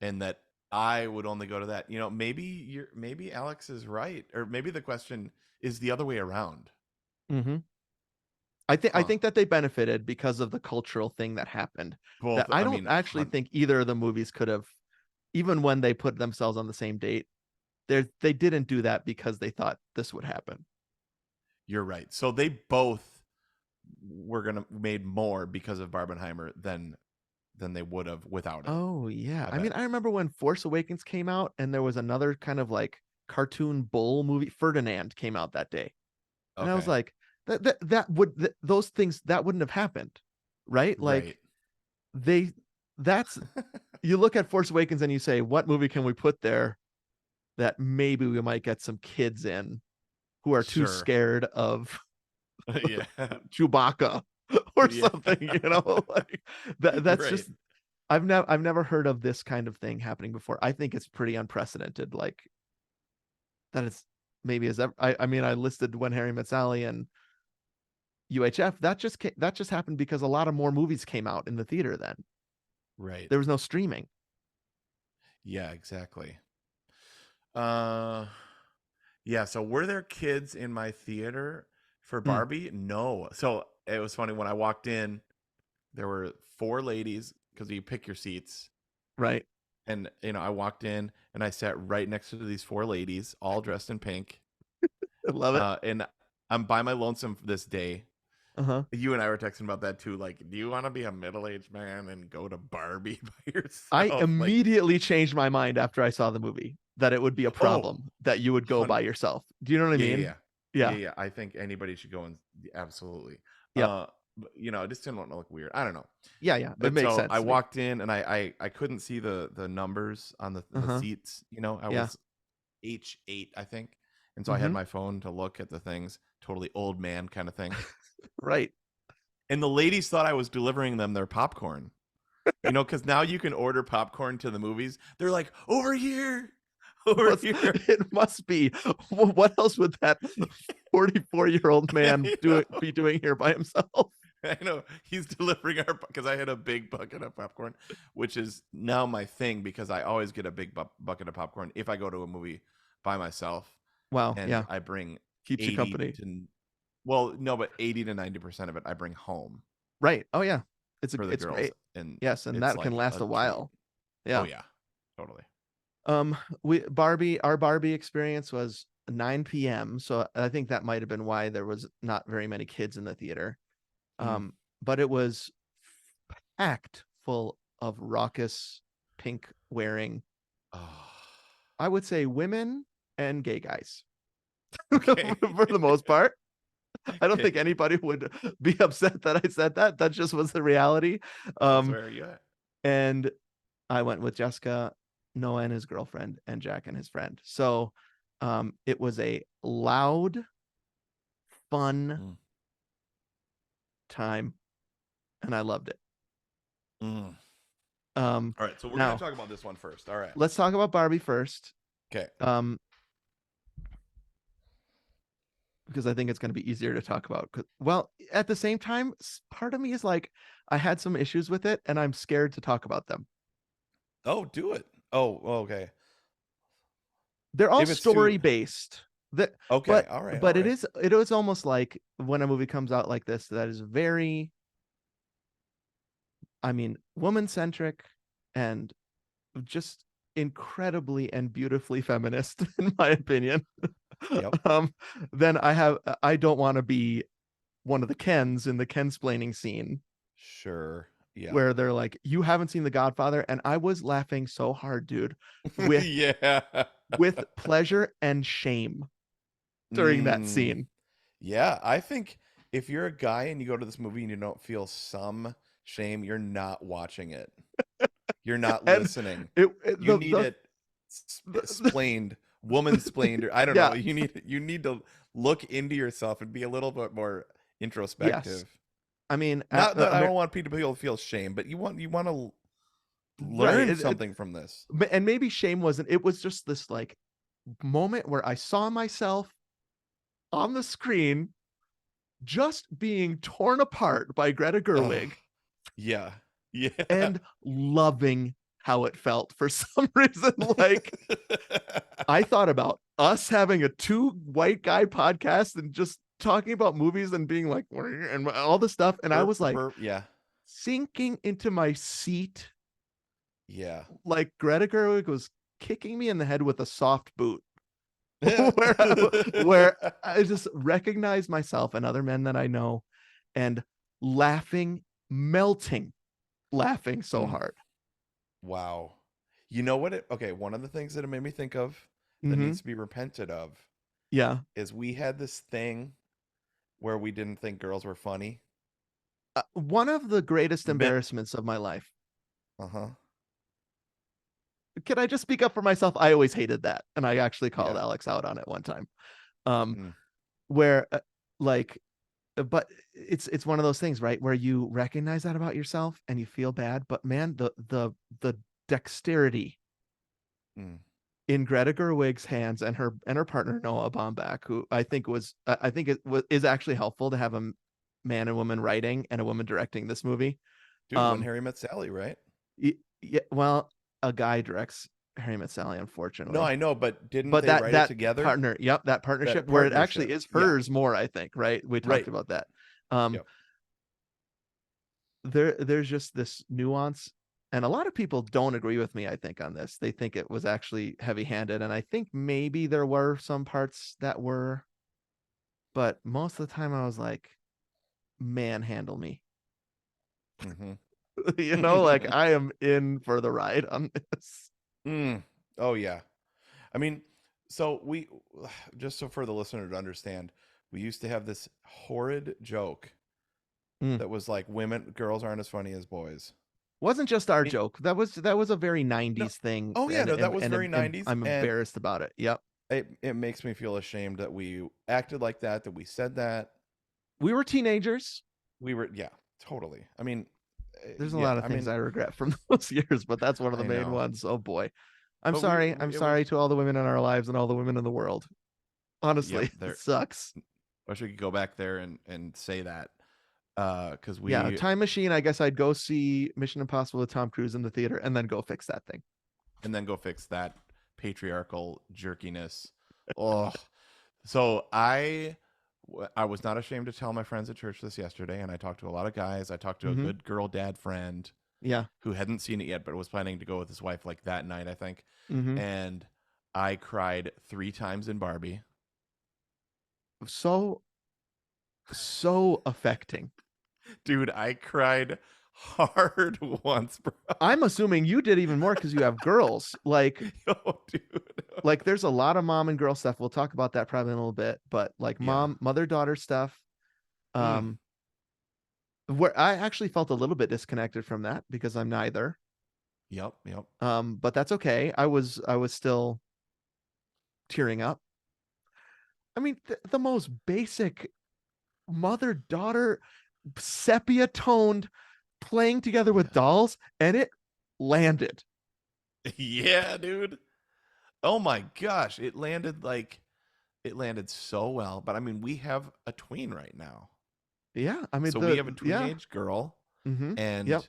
that I would only go to that. Maybe Alex is right, or maybe the question is the other way around. Hmm. I Huh. think that they benefited because of the cultural thing that happened. That Both. I I don't mean, actually think either of the movies could have, even when they put themselves on the same date, they didn't do that because they thought this would happen. you're right. So they both were gonna made more because of Barbenheimer than they would have without it. Oh yeah. I I mean, bet. I remember when Force Awakens came out and there was another kind of like cartoon bull movie, Ferdinand came out that day. And I was Okay. like, those things that wouldn't have happened. Right? Right. Like they that's you look at Force Awakens and you say, what movie can we put there that maybe we might get some kids in who are too Sure. scared of Yeah. Chewbacca or Yeah. something, like that's Right. just I've never heard of this kind of thing happening before. I think it's pretty unprecedented. Like that is maybe as ever. I mean, I listed When Harry Met Sally and UHF. That just happened because a lot of more movies came out in the theater then. Right. There was no streaming. Yeah, exactly. Uh yeah, so were there kids in my theater for Hmm, Barbie? No. So it was funny when I walked in, there were four ladies because you pick your seats. right. And I walked in and I sat right next to these four ladies, all dressed in pink. I love it. And I'm by my lonesome this day. Uh-huh. You and I were texting about that too. Like, do you want to be a middle-aged man and go to Barbie by I yourself? Like, immediately changed my mind after I saw the movie that it would be a oh, problem that you would go by yourself. Do you know what I yeah, yeah, mean? yeah, yeah, Yeah. yeah. I think anybody should go and absolutely. Yep. But, I just didn't want to look weird. I don't know. Yeah, yeah. It But makes so sense I to me. walked in and I couldn't see the numbers on the Uh-huh. seats. I Yeah. was H8, I think, and so I had Mm-hmm. my phone to look at the things. Totally old man kind of thing. Right. And the ladies thought I was delivering them their popcorn. Because now you can order popcorn to the movies. They're like, over here, over here. It must be. What else would that 44-year-old man I know. be doing here by himself? I know. He's delivering because I had a big bucket of popcorn, which is now my thing because I always get a big bucket of popcorn if I go to a movie by myself, Wow. and Yeah. I bring Keeps you 80 company. to well, no, but 80 to 90% of it I bring home Right. Oh yeah. for the It's girls, great. and Yes, and it's that can like last a a treat. while. Oh Yeah. yeah, totally. Um, our Barbie experience was 9 p.m. So I think that might have been why there was not very many kids in the theater. Mm. But it was packed full of raucous pink wearing, Oh, I would say, women and gay guys okay. for the most part. I don't Okay. think anybody would be upset that I said that. That just was the reality. That's Um, where you at. and I went with Jessica, Noah and his girlfriend, and Jack and his friend. So it was a loud, fun Mm. time, and I loved it. Mm. Um, All right, so we're gonna Now talk about this one first. All right. let's talk about Barbie first, Okay. um, because I think it's going to be easier to talk about. Well, at the same time, part of me is like, I had some issues with it, and I'm scared to talk about them. Oh, do it. Oh, okay. They're all If it's too story based. That, okay. but All right. All but right. it is almost like when a movie comes out like this that is very, I mean, woman centric and just incredibly and beautifully feminist, in my opinion. Yep. um, then I don't want to be one of the Kens in the Kensplaining scene Sure. Yeah. where they're like, "You haven't seen The Godfather," and I was laughing so hard, dude, with Yeah. pleasure and shame during that Mm. scene. Yeah, I think if you're a guy and you go to this movie and you don't feel some shame, you're not watching it. You're not And listening. You need the, it splained, woman splained, or I don't know. yeah, You need to look into yourself and be a little bit more yes, introspective. I mean, Not that I don't want people to feel shame, but you want to right, learn something from this. and maybe shame wasn't. It was just this like moment where I saw myself on the screen just being torn apart by Greta Oh, Gerwig yeah. Yeah. and loving how it felt for some reason. Like, I thought about us having a two white guy podcast and just talking about movies and being like, and all the stuff. And I was like Yeah. sinking into my seat, Yeah. like Greta Gerwig was kicking me in the head with a soft boot. where where I just recognize myself and other men that I know and laughing, melting, laughing so Mm. hard. Wow. You know what okay, one of the things that it made me think of that Mm-hmm. needs to be repented of Yeah. is we had this thing where we didn't think girls were funny. One of the greatest Remember? embarrassments of my life. Uh-huh. Can I just speak up for myself? I always hated that. And I actually called Yeah. Alex out on it one time. Um, Mm. where like but it's one of those things, right, where you recognize that about yourself and you feel bad, but man, the dexterity Mm. in Greta Gerwig's hands and her partner Noah Baumbach, who I think it is actually helpful to have a man and woman writing and a woman directing this movie. Dude, when Um, Harry Met Sally, right? yeah, well, a guy directs Harry Met Sally, No, unfortunately, I know, but didn't but they write it together? partner, yep, that partnership That where it actually partnership. is Yeah. hers more, I think, right? We talked Right. about that. Um, Yep. there's just this nuance, and a lot of people don't agree with me, I think, on this. They think it was actually heavy-handed, and I think maybe there were some parts that were, but most of the time I was like, man, handle me. Mm-hmm. Like I am in for the ride on this. Mm. Oh yeah. I mean, so we just so for the listener to understand, we used to have this horrid joke Mm. that was like girls aren't as funny as boys. Wasn't just our I mean, joke. That was a very no, 90s thing, oh yeah, no, that was very and 90s, I'm and embarrassed about it. Yep. it makes me feel ashamed that we acted like that we said that. We were teenagers. We were, yeah, totally. I mean, There's a yeah, lot of I things mean, I regret from those years, but that's one of the I main know, ones. Oh boy. I'm but sorry. I'm it was, sorry to all the women in our lives and all the women in the world. yep, Honestly, it there. sucks. Wish we could go back there and say that, because Yeah, we time machine. I guess I'd go see Mission Impossible with Tom Cruise in the theater and then go fix that thing. and then go fix that patriarchal jerkiness. Oh, so I was not ashamed to tell my friends at church this yesterday, and I talked to a lot of guys. I talked to a Mm-hmm. good girl dad friend. Yeah. who hadn't seen it yet but was planning to go with his wife like that night, I think. Mm-hmm. And I cried 3 times in Barbie. So so affecting. Dude, I cried hard once, bro. I'm assuming you did even more because you have girls. Yo, dude. Like there's a lot of mom and girl stuff. We'll talk about that probably in a little bit, but like Yeah. mother daughter stuff. Mm. Um, where I actually felt a little bit disconnected from that because I'm neither. Yep. Yep. But that's okay. I was still tearing up. I mean, the most basic mother daughter sepia toned playing together with Yeah. dolls, and it landed. Yeah, dude. Oh my gosh, it landed so well. But I mean, we have a tween right now. Yeah, I mean So we the have a yeah. tween-age girl Mm-hmm. and Yep.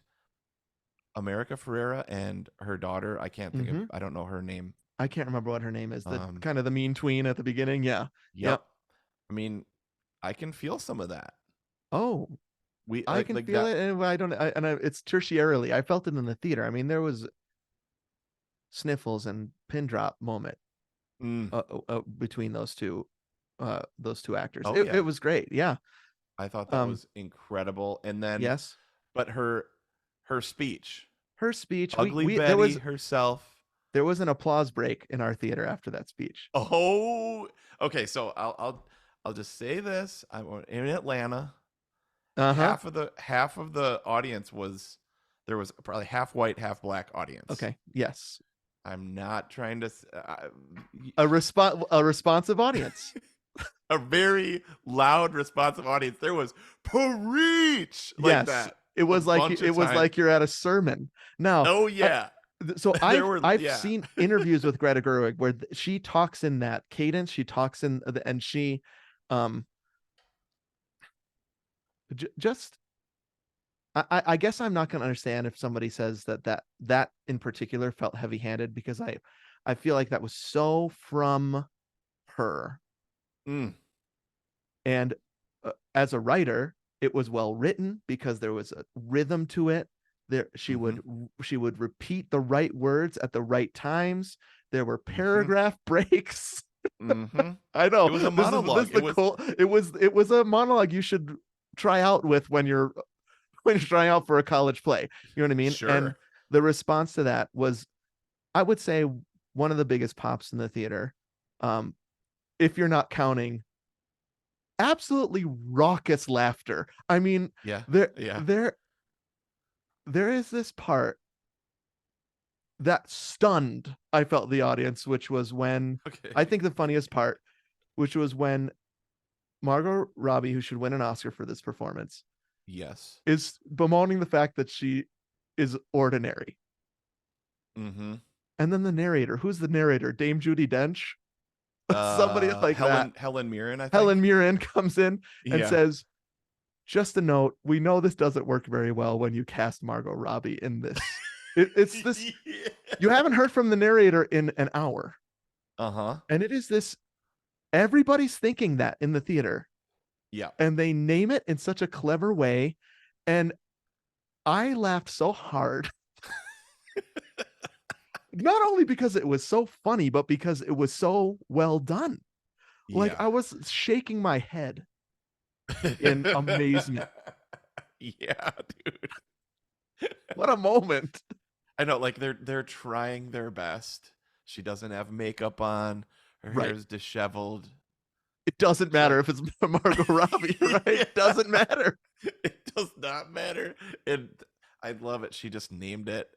America Ferrera and her daughter. Mm-hmm. I don't know her name. I can't remember what her name is. The Um, kind of the mean tween at the beginning. Yeah. yep. Yep. I mean, I can feel some of that. Oh, We I can like feel that. it, and I don't. It's tertiarily. I felt it in the theater. I mean, there was sniffles and pin drop moment Mm. between those two actors. Oh It yeah. was great. Yeah. I thought that Um. was incredible. And then Yes. but her speech, Her speech. Ugly We there Betty was herself. there was an applause break in our theater after that speech. Oh, okay. So I'll just say this: in Atlanta. Uh huh. Half of the audience was there was probably half white, half black audience. Okay. Yes. I'm not trying to A responsive audience. a very loud, responsive audience. There was preach like Yes. that It a was like bunch of it was times. like you're at a sermon. Now, Oh I, yeah, so there I've were I've yeah. seen interviews with Greta Gerwig where she talks in that cadence. She talks in and she, um, just I guess I'm not going to understand if somebody says that in particular felt heavy handed because I feel like that was so from her. Mm, And as a writer, it was well written because there was a rhythm to it. There, mm-hmm, she would repeat the right words at the right times. There were mm-hmm, paragraph breaks. mm-hmm. I know It was a this monologue. is It the was cool. It was a monologue you should try out with when you're trying out for a college play. You know what I mean? And sure. the response to that was, I would say, one of the biggest pops in the theater. Um, if you're not counting absolutely raucous laughter. I mean, Yeah, there yeah. there there is this part that stunned I felt the audience, which was when I Okay. think the funniest part, which was when Margot Robbie, who should win an Oscar for this performance, Yes. is bemoaning the fact that she is ordinary. Mm-hmm. And then the narrator, who's the narrator? Dame Judy Dench? Somebody like that. Helen Mirren, I Helen think. Mirren comes in and Yeah. says, just a note, we know this doesn't work very well when you cast Margot Robbie in this. It's this, Yeah. you haven't heard from the narrator in an hour. Uh-huh. And it is this, everybody's thinking that in the theater, Yeah. and they name it in such a clever way. And I laughed so hard, not only because it was so funny, but because it was so well done. Like Yeah. I was shaking my head in amazement. Yeah, dude. What a moment. I know, like they're trying their best. She doesn't have makeup on. Her Right. hair's disheveled. It doesn't She matter like if it's Margot Robbie, Yeah. right? Doesn't matter. It does not matter. And I love it. She just named it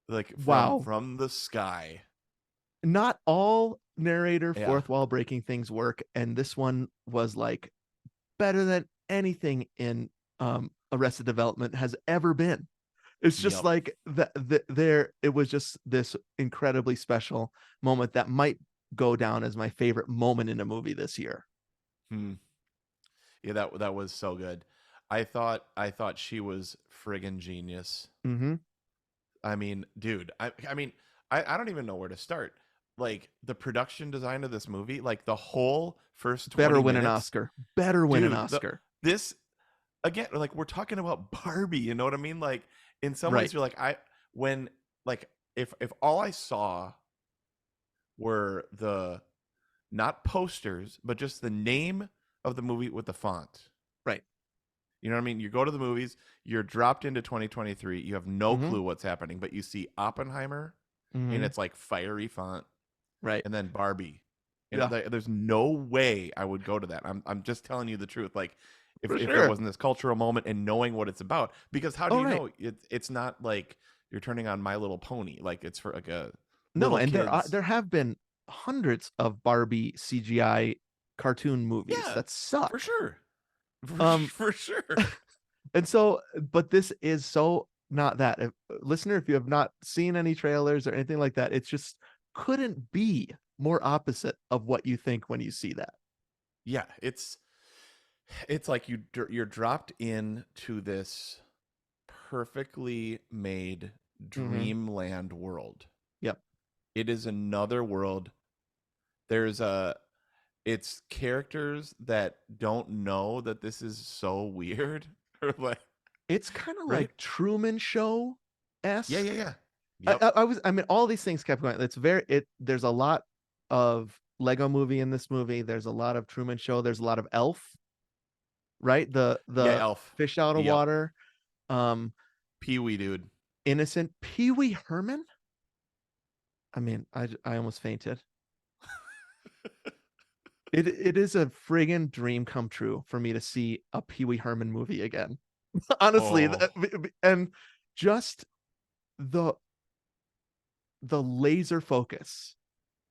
like Wow. from the sky. Not all narrator Yeah. fourth wall breaking things work, and this one was like better than anything in Arrested Development has ever been. It's just Yep. like there it was just this incredibly special moment that might go down as my favorite moment in a movie this year. Hmm. Yeah, that was so good. I thought she was friggin' genius. Mm-hmm. I mean, dude, I don't even know where to start. Like the production design of this movie, like the whole first Better 20 win an minutes, Oscar. Better win an dude, Oscar. this again, like we're talking about Barbie, you know what I mean? Like in some Right. ways you're like I when like if all I saw were the not posters but just the name of the movie with the font. Right. You know what I mean? You go to the movies, you're dropped into 2023, you have no Mm-hmm. clue what's happening, but you see Oppenheimer and Mm-hmm. it's like fiery font, Right. and then Barbie. And Yeah. there's no way I would go to that. I'm just telling you the truth. Like For if there sure. wasn't this cultural moment and knowing what it's about, because how do Oh, you right. know it's not like you're turning on My Little Pony, like it's for like a No, little and kids. there have been hundreds of Barbie CGI cartoon movies Yeah, that for suck. sure. For, Um, for sure. and so, but this is so not that. Listener, if you have not seen any trailers or anything like that, it's just couldn't be more opposite of what you think when you see that. Yeah, it's like you're dropped into this perfectly made Mm-hmm. dreamland world. Yep. It is another world. There's a it's characters that don't know that this is so weird or like It's kind of right? like Truman Show Yeah, yeah, esque. yeah. Yep. I mean, all these things kept going. It's very, there's a lot of Lego movie in this movie. There's a lot of Truman Show. There's a lot of Elf, right? Yeah, The Elf. fish out of Yep. water. Um, Pee-wee dude. Innocent Pee Wee Herman. I mean, I almost fainted. It is a friggin' dream come true for me to see a Pee Wee Herman movie again. Honestly, Oh, and just the laser focus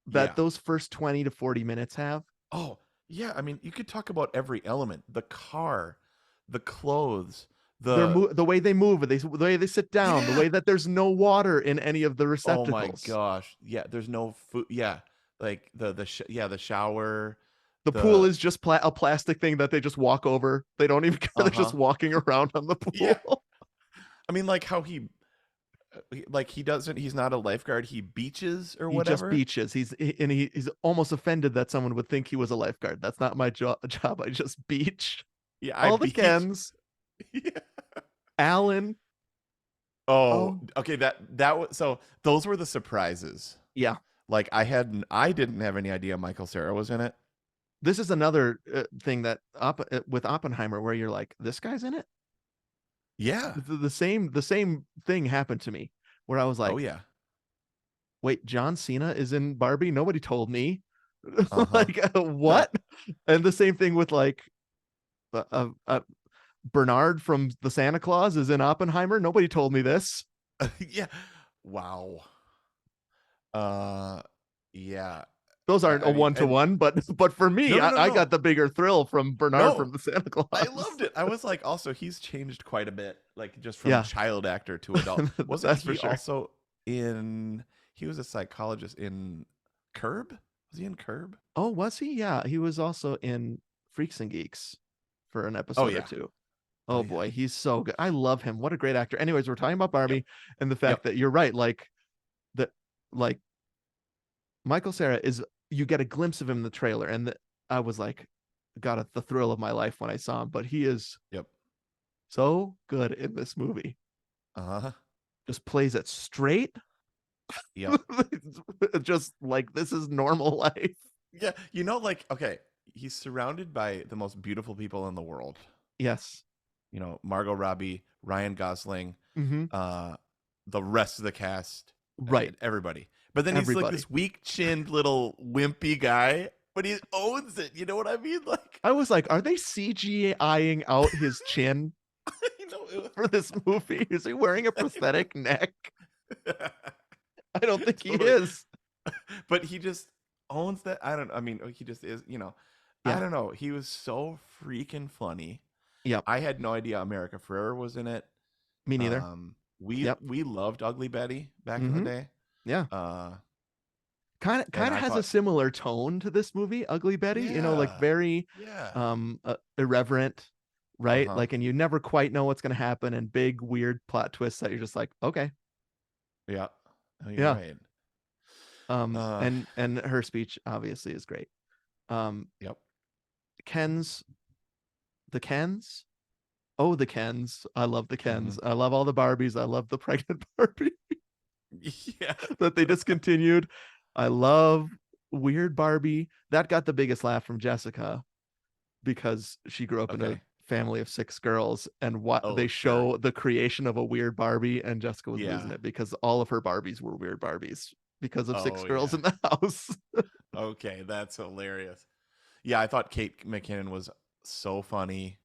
that yeah. those first 20 to 40 minutes have. Oh, yeah, I mean, you could talk about every element. The car, the clothes, the The way they move, the way they sit down, the yeah. way that there's no water in any of the Oh my receptacles. gosh. Yeah, there's no food. Yeah. Like the shower, The pool the is just a plastic thing that they just walk over. They don't even care. They're just uh-huh. walking around on the Yeah. pool. I mean like how like he doesn't he's not a lifeguard, he beaches or He just whatever. beaches. He's almost offended that someone would think he was a lifeguard. That's not my job. I just beach. Yeah, I All the beach. Kens, Yeah. Alan. Oh, Oh, okay, that was so those were the surprises. yeah. Like I didn't have any idea Michael Cera was in it. This is another thing that with Oppenheimer, where you're like, this guy's in it. Yeah. The same thing happened to me, where I was Oh like, yeah. wait, John Cena is in Barbie? Nobody told me. Uh-huh. Like, what? And the same thing with like Bernard from the Santa Claus is in Oppenheimer. Nobody told me this. Yeah. Wow. Uh yeah. Those aren't a I mean one to and one, but for no me, no no I no. got the bigger thrill from Bernard from No. the Santa I Claus. loved it. I was like also he's changed quite a bit, like just from Yeah, child actor to adult. Wasn't that's for he sure. also in he was a psychologist in Curb? Was he in Curb? Oh, was he? Yeah, he was also in Freaks and Geeks for an Oh episode or yeah. two. Oh Oh yeah. boy, he's so good. I love him. What a great actor. Anyways, we're talking about Yep. Barbie and the Yep. fact that you're right. Like that, like Michael Cera is. You get a glimpse of him in the trailer, and I was like, got the thrill of my life when I saw him. But he is Yep. so good in this movie. Uh-huh. Just plays it straight. Yep. Just like this is normal life. Yeah, like okay, he's surrounded by the most beautiful people in the world. Yes. Margot Robbie, Ryan Gosling, Mm-hmm. uh, the rest of the cast, Right. everybody. But then he's like Everybody. this weak-chinned little wimpy guy, but he owns it. You know what I mean? Like, I was like, are they CGIing out his chin you know, for this movie? Is he wearing a prosthetic neck? I don't think he totally. is. But he just owns that. I don't. I mean, he just is. I Yeah. don't know. He was so freaking funny. Yep. I had no idea America Ferrera was in it. Me neither. We Yep. we loved Ugly Betty back in the Mm-hmm. day. Yeah. Uh, and Kind of I has a thought, similar tone to this movie, Ugly Betty. Like yeah, very yeah, irreverent, uh right? huh, Like, and you never quite know what's gonna happen, and big weird plot twists that you're just like, okay, yeah. Oh, you're yeah. right. Uh, And her speech obviously is great. Um, yep. Ken's the Kens. Oh, the Kens. I love the Hmm. Kens. I love all the Barbies. I love the pregnant Barbie Yeah. that they discontinued. I love Weird Barbie. That got the biggest laugh from Jessica because she grew up in a Okay. family of 6 girls, and what Oh, they sure. show the creation of a weird Barbie, and Jessica was losing Yeah. it because all of her Barbies were weird Barbies because of six Oh, girls yeah. in the house. Okay, that's hilarious. Yeah, I thought Kate McKinnon was so funny.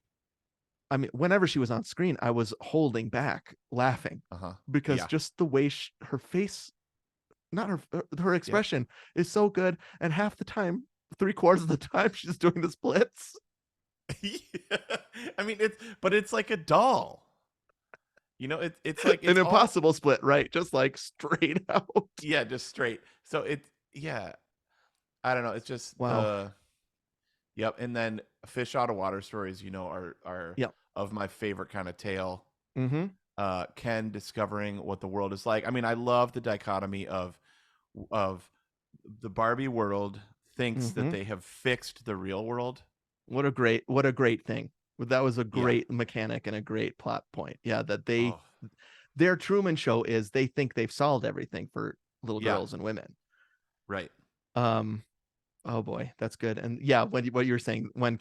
I mean, whenever she was on screen, I was holding back laughing Uh huh. because Yeah. just the way her face, not her Yeah. expression is so good, and half the time, 3/4 of the time, she's doing the splits. Yeah. I mean, it's like a doll. It's like An it's all impossible split, right? Just like straight out. yeah, just straight. So yeah. I don't know. It's just Wow. the yep. And then fish out of water stories, are Yep. of my favorite kind of tale. Mm-hmm. Ken discovering what the world is like. I mean, I love the dichotomy of the Barbie world thinks that Mm-hmm. they have fixed the real world. What a great thing. That was a Yeah. great mechanic and a great plot point. Yeah, that Oh, their Truman Show is they think they've solved everything for little yeah. girls and women. Right. Um, oh boy, that's good. And yeah, what you were saying when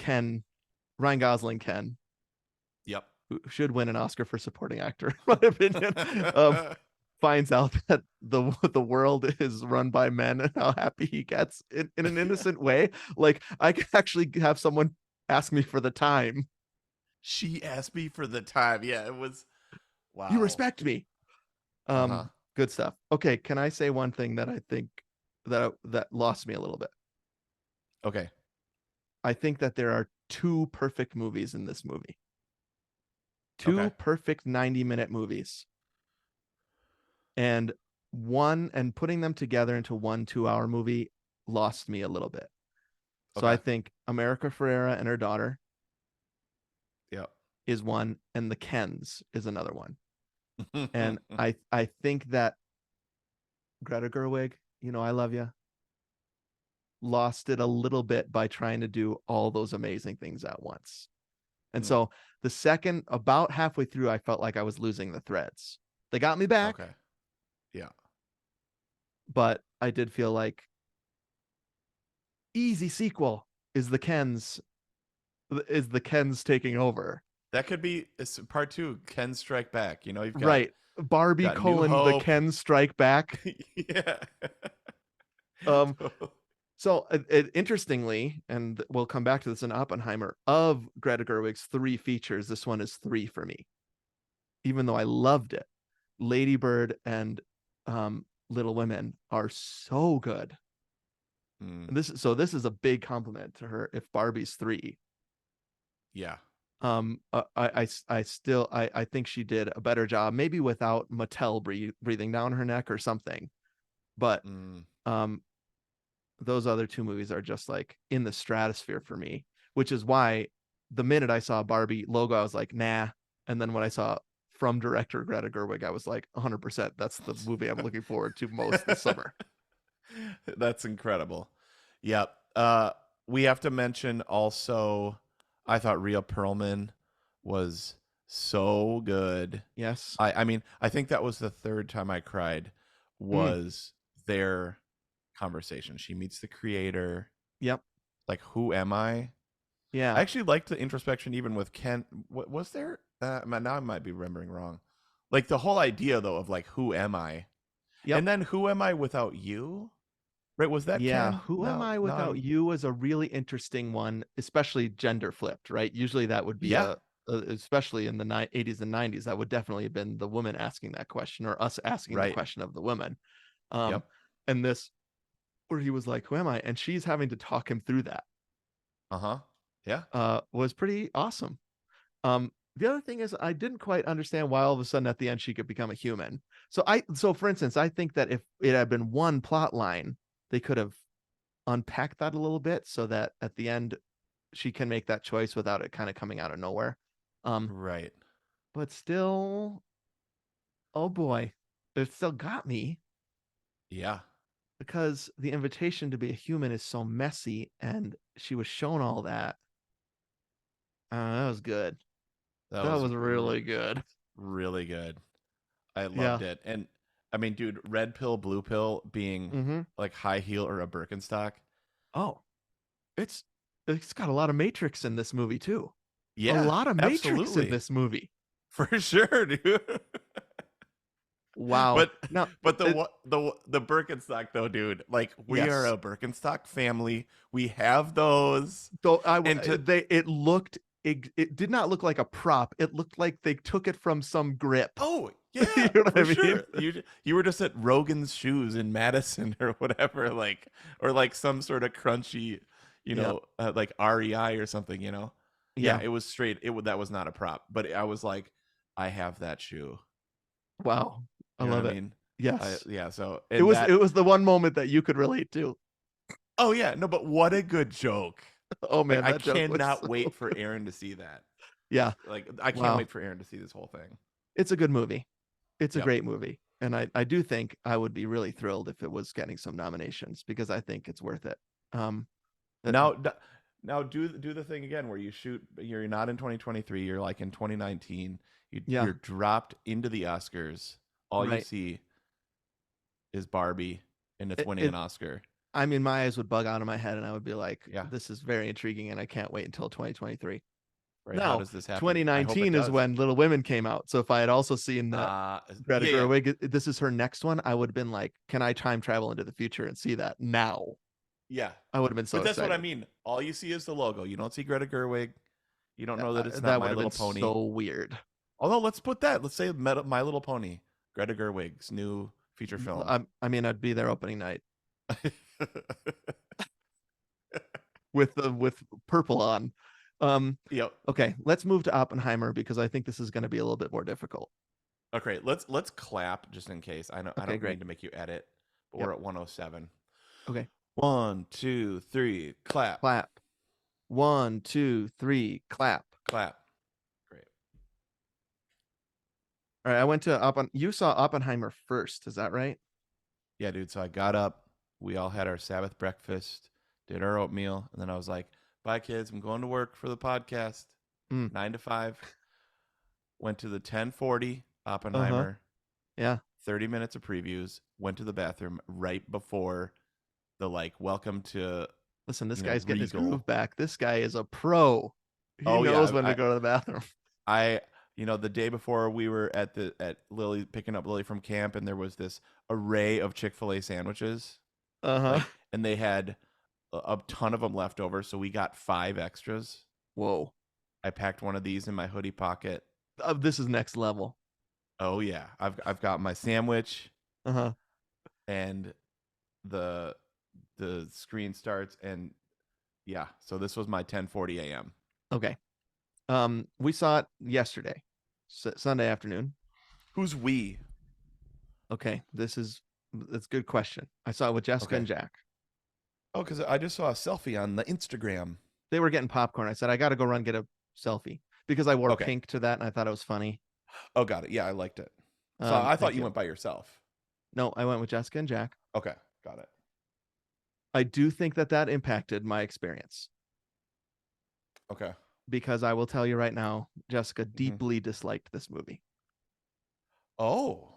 Ryan Gosling Yep. who should win an Oscar for supporting actor, in my opinion, um, finds out that the world is run by men and how happy he gets in an innocent way. Like I could actually have someone ask me for the time. She asked me for the time. Yeah, it was You wow. respect me. Uh-huh. Good stuff. Okay, can I say one thing that I think that lost me a little bit? Okay. I think that there are two perfect movies in this movie. Two Okay. perfect 90-minute movies. And putting them together into one 2-hour movie lost me a little bit. So I Okay. think America Ferrera and her daughter Yep. is one, and the Kens is another one. And I think that Greta Gerwig, I love you, lost it a little bit by trying to do all those amazing things at once. And Hmm. so the second, about halfway through, I felt like I was losing the threads. They got me back, Okay. Yeah. but I did feel like easy sequel is the Kens taking over. That could be part two, Ken Strike Back. You've got Right. Barbie New colon the Hope. Ken strike back. Yeah. Um, so interestingly, and we'll come back to this in Oppenheimer, of Greta Gerwig's 3 features, this one is 3 for me, even though I loved it. Lady Bird and Little Women are so good. Mm, And this is a big compliment to her if Barbie's 3. yeah. I think she did a better job, maybe without Mattel breathing down her neck or something. But Mm, um, those other 2 movies are just like in the stratosphere for me, which is why the minute I saw Barbie logo, I was like, nah. And then when I saw from director Greta Gerwig, I was like, 100%. That's the movie I'm looking forward to most this summer. That's incredible. Yep. We have to mention also, I thought Rhea Perlman was so good. Yes. I mean, I think that was the third time I cried Mm, was their conversation. She meets the creator. yep. Like, who am I? I Yeah. actually liked the introspection even with Ken. What was there? Now I might be remembering wrong. Like the whole idea though of like, who am I? Yep. And then who am I without you? Right? Was that Yeah, Ken? who am Now, I now without I'm you is a really interesting one, especially gender flipped, right? Usually that would be yeah, especially in the 80s and 90s, that would definitely have been the woman asking that question or us asking the right. question of the woman. Um, Yep. and this where he was like, "Who am I?" and she's having to talk him through that, Uh huh. Yeah. was pretty awesome. The other thing is I didn't quite understand why all of a sudden at the end she could become a human. So for instance, I think that if it had been one plot line, they could have unpack that a little bit so that at the end she can make that choice without it kind of coming out of nowhere. Um, Right. but still, oh boy, it still got me Yeah. because the invitation to be a human is so messy, and she was shown all that. That was good. That That was was really good. really good. I Yeah. loved it. And I mean, dude, red pill, blue pill being Mm-hmm. like high heel or a Birkenstock. Oh, it's it's got a lot of Matrix in this movie too. A Yeah, lot of Matrix in absolutely. this movie. For sure, dude. Wow. but Now, but the Birkenstock though, dude. Like we are yes. a Birkenstock family. We have those. Though And to it looked it did not look like a prop. It looked like they took it from some grip. oh You yeah, know what for I mean? sure. You were just at Rogan's Shoes in Madison or whatever, like or like some sort of crunchy, Yeah. like REI or something. Yeah, Yeah. it was straight. That was not a prop, but I was like, I have that shoe. Wow. I You know what I love it. mean? Yes. Yeah. So It and was that. it was the one moment that you could relate to. Oh yeah, no, but what a good joke. Oh Like man, I that joke was cannot so wait for good. Aaron to see that. Yeah. Like I can't Wow. wait for Aaron to see this whole thing. It's a good movie. It's a Yep. great movie. And I do think I would be really thrilled if it was getting some nominations because I think it's worth it. Um uh, Now now do the thing again where you shoot you're not in 2023, you're like in 2019. yeah, You're dropped into the Oscars. All you right. see is Barbie and it's It, winning it an Oscar. I mean my eyes would bug out of my head and I would be like, Yeah. this is very intriguing and I can't wait until 2023. Right. How Now, does this happen? I hope it 2019 is does. when Little Women came out. So if I had also seen that Greta Yeah, yeah. Gerwig, this is her next one, I would have been like, can I time travel into the future and see that now? Yeah. I would have been so But that's what I excited. mean. All you see is the logo. You don't see Greta Gerwig. You don't know that it's not That would My have been Little Pony. so weird. Although let's put that. Let's say My Little Pony, Greta Gerwig's new feature film. I mean, I'd be there opening night with the with purple on. Um, Yep. okay, let's move to Oppenheimer because I think this is going to be a little bit more difficult. Okay. Let's clap just in case. I Okay, don't great. mean to make you edit, but Yep. we're at 107. Okay, 1, 2, 3, clap, clap. 1, 2, 3, clap. clap. Great. All right, I went to You saw Oppenheimer first, is that right? Yeah, dude. So I got up. We all had our Sabbath breakfast, did our oatmeal, and then I was like, "Bye, kids. I'm going to work for the podcast. Mm. 9 to 5." Went to the 10:40 Uh huh. Oppenheimer. Yeah. 30 minutes of previews. Went to the bathroom right before the like welcome to Listen, this guy's getting his Regal. groove back. This guy is a pro. He Oh knows yeah, when to go to the bathroom. I the day before we were at Lily picking up Lily from camp, and there was this array of Chick-fil-A sandwiches, Uh huh. and they had a ton of them left over, so we got 5 extras. Whoa. I packed one of these in my hoodie pocket. This is next level. Oh yeah, I've got my sandwich, Uh huh. and the screen starts, and yeah, so this was my 10:40 a.m. Okay. We saw it yesterday, Sunday afternoon. Who's we? Okay, that's a good question. I saw it with Jessica Okay. and Jack. Oh, because I just saw a selfie on the Instagram. They were getting popcorn. I said I got to go run get a selfie because I wore Okay. pink to that and I thought it was funny. Oh, got it. Yeah, I liked it. So I thought Thank you you. went by yourself. No, I went with Jessica and Jack. Okay, got it. I do think that impacted my experience Okay. because I will tell you right now, Jessica hmm deeply disliked this movie. Oh,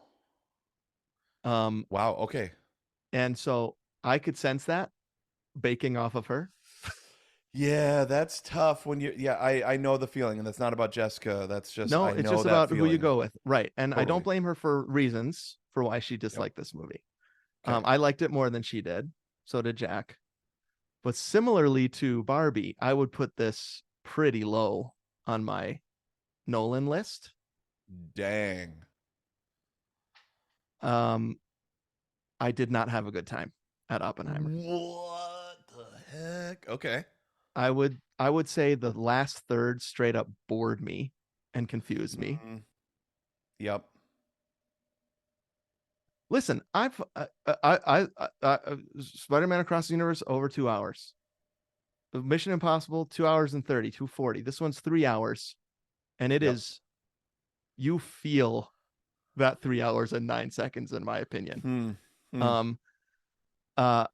Um, wow. Okay. and so I could sense that baking off of her. Yeah, that's tough when you. Yeah, I know the feeling, and that's not about Jessica. That's just No, I it's know just that about who you feeling. go with. Right. And I don't Totally. blame her for reasons for why she Yep. disliked this movie. Okay. I liked it more than she did. So did Jack. But similarly to Barbie, I would put this pretty low on my Nolan list. Dang. Um, I did not have a good time at Oppenheimer. What the heck? Okay. I would say the last third straight up bored me and confused me. Mm, yep. Listen, Spider-Man Across the Universe over 2 hours. Mission Impossible 2 hours and 30, 240. This one's 3 hours, and it Yep. is you feel that 3 hours and 9 seconds, in my opinion. Hmm. Um, uh,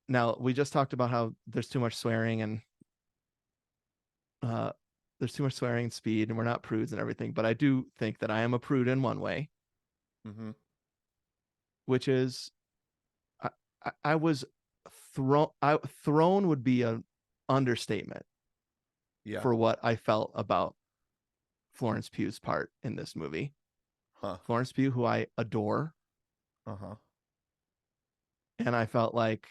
now we just talked about how there's too much swearing and there's too much swearing and speed, and we're not prudes and everything. But I do think that I am a prude in one way, Mm-hmm. which is I, I was thrown would be an understatement Yeah. for what I felt about Florence Pugh's part in this movie. Huh. Florence Pugh, who I adore, Uh-huh. and I felt like,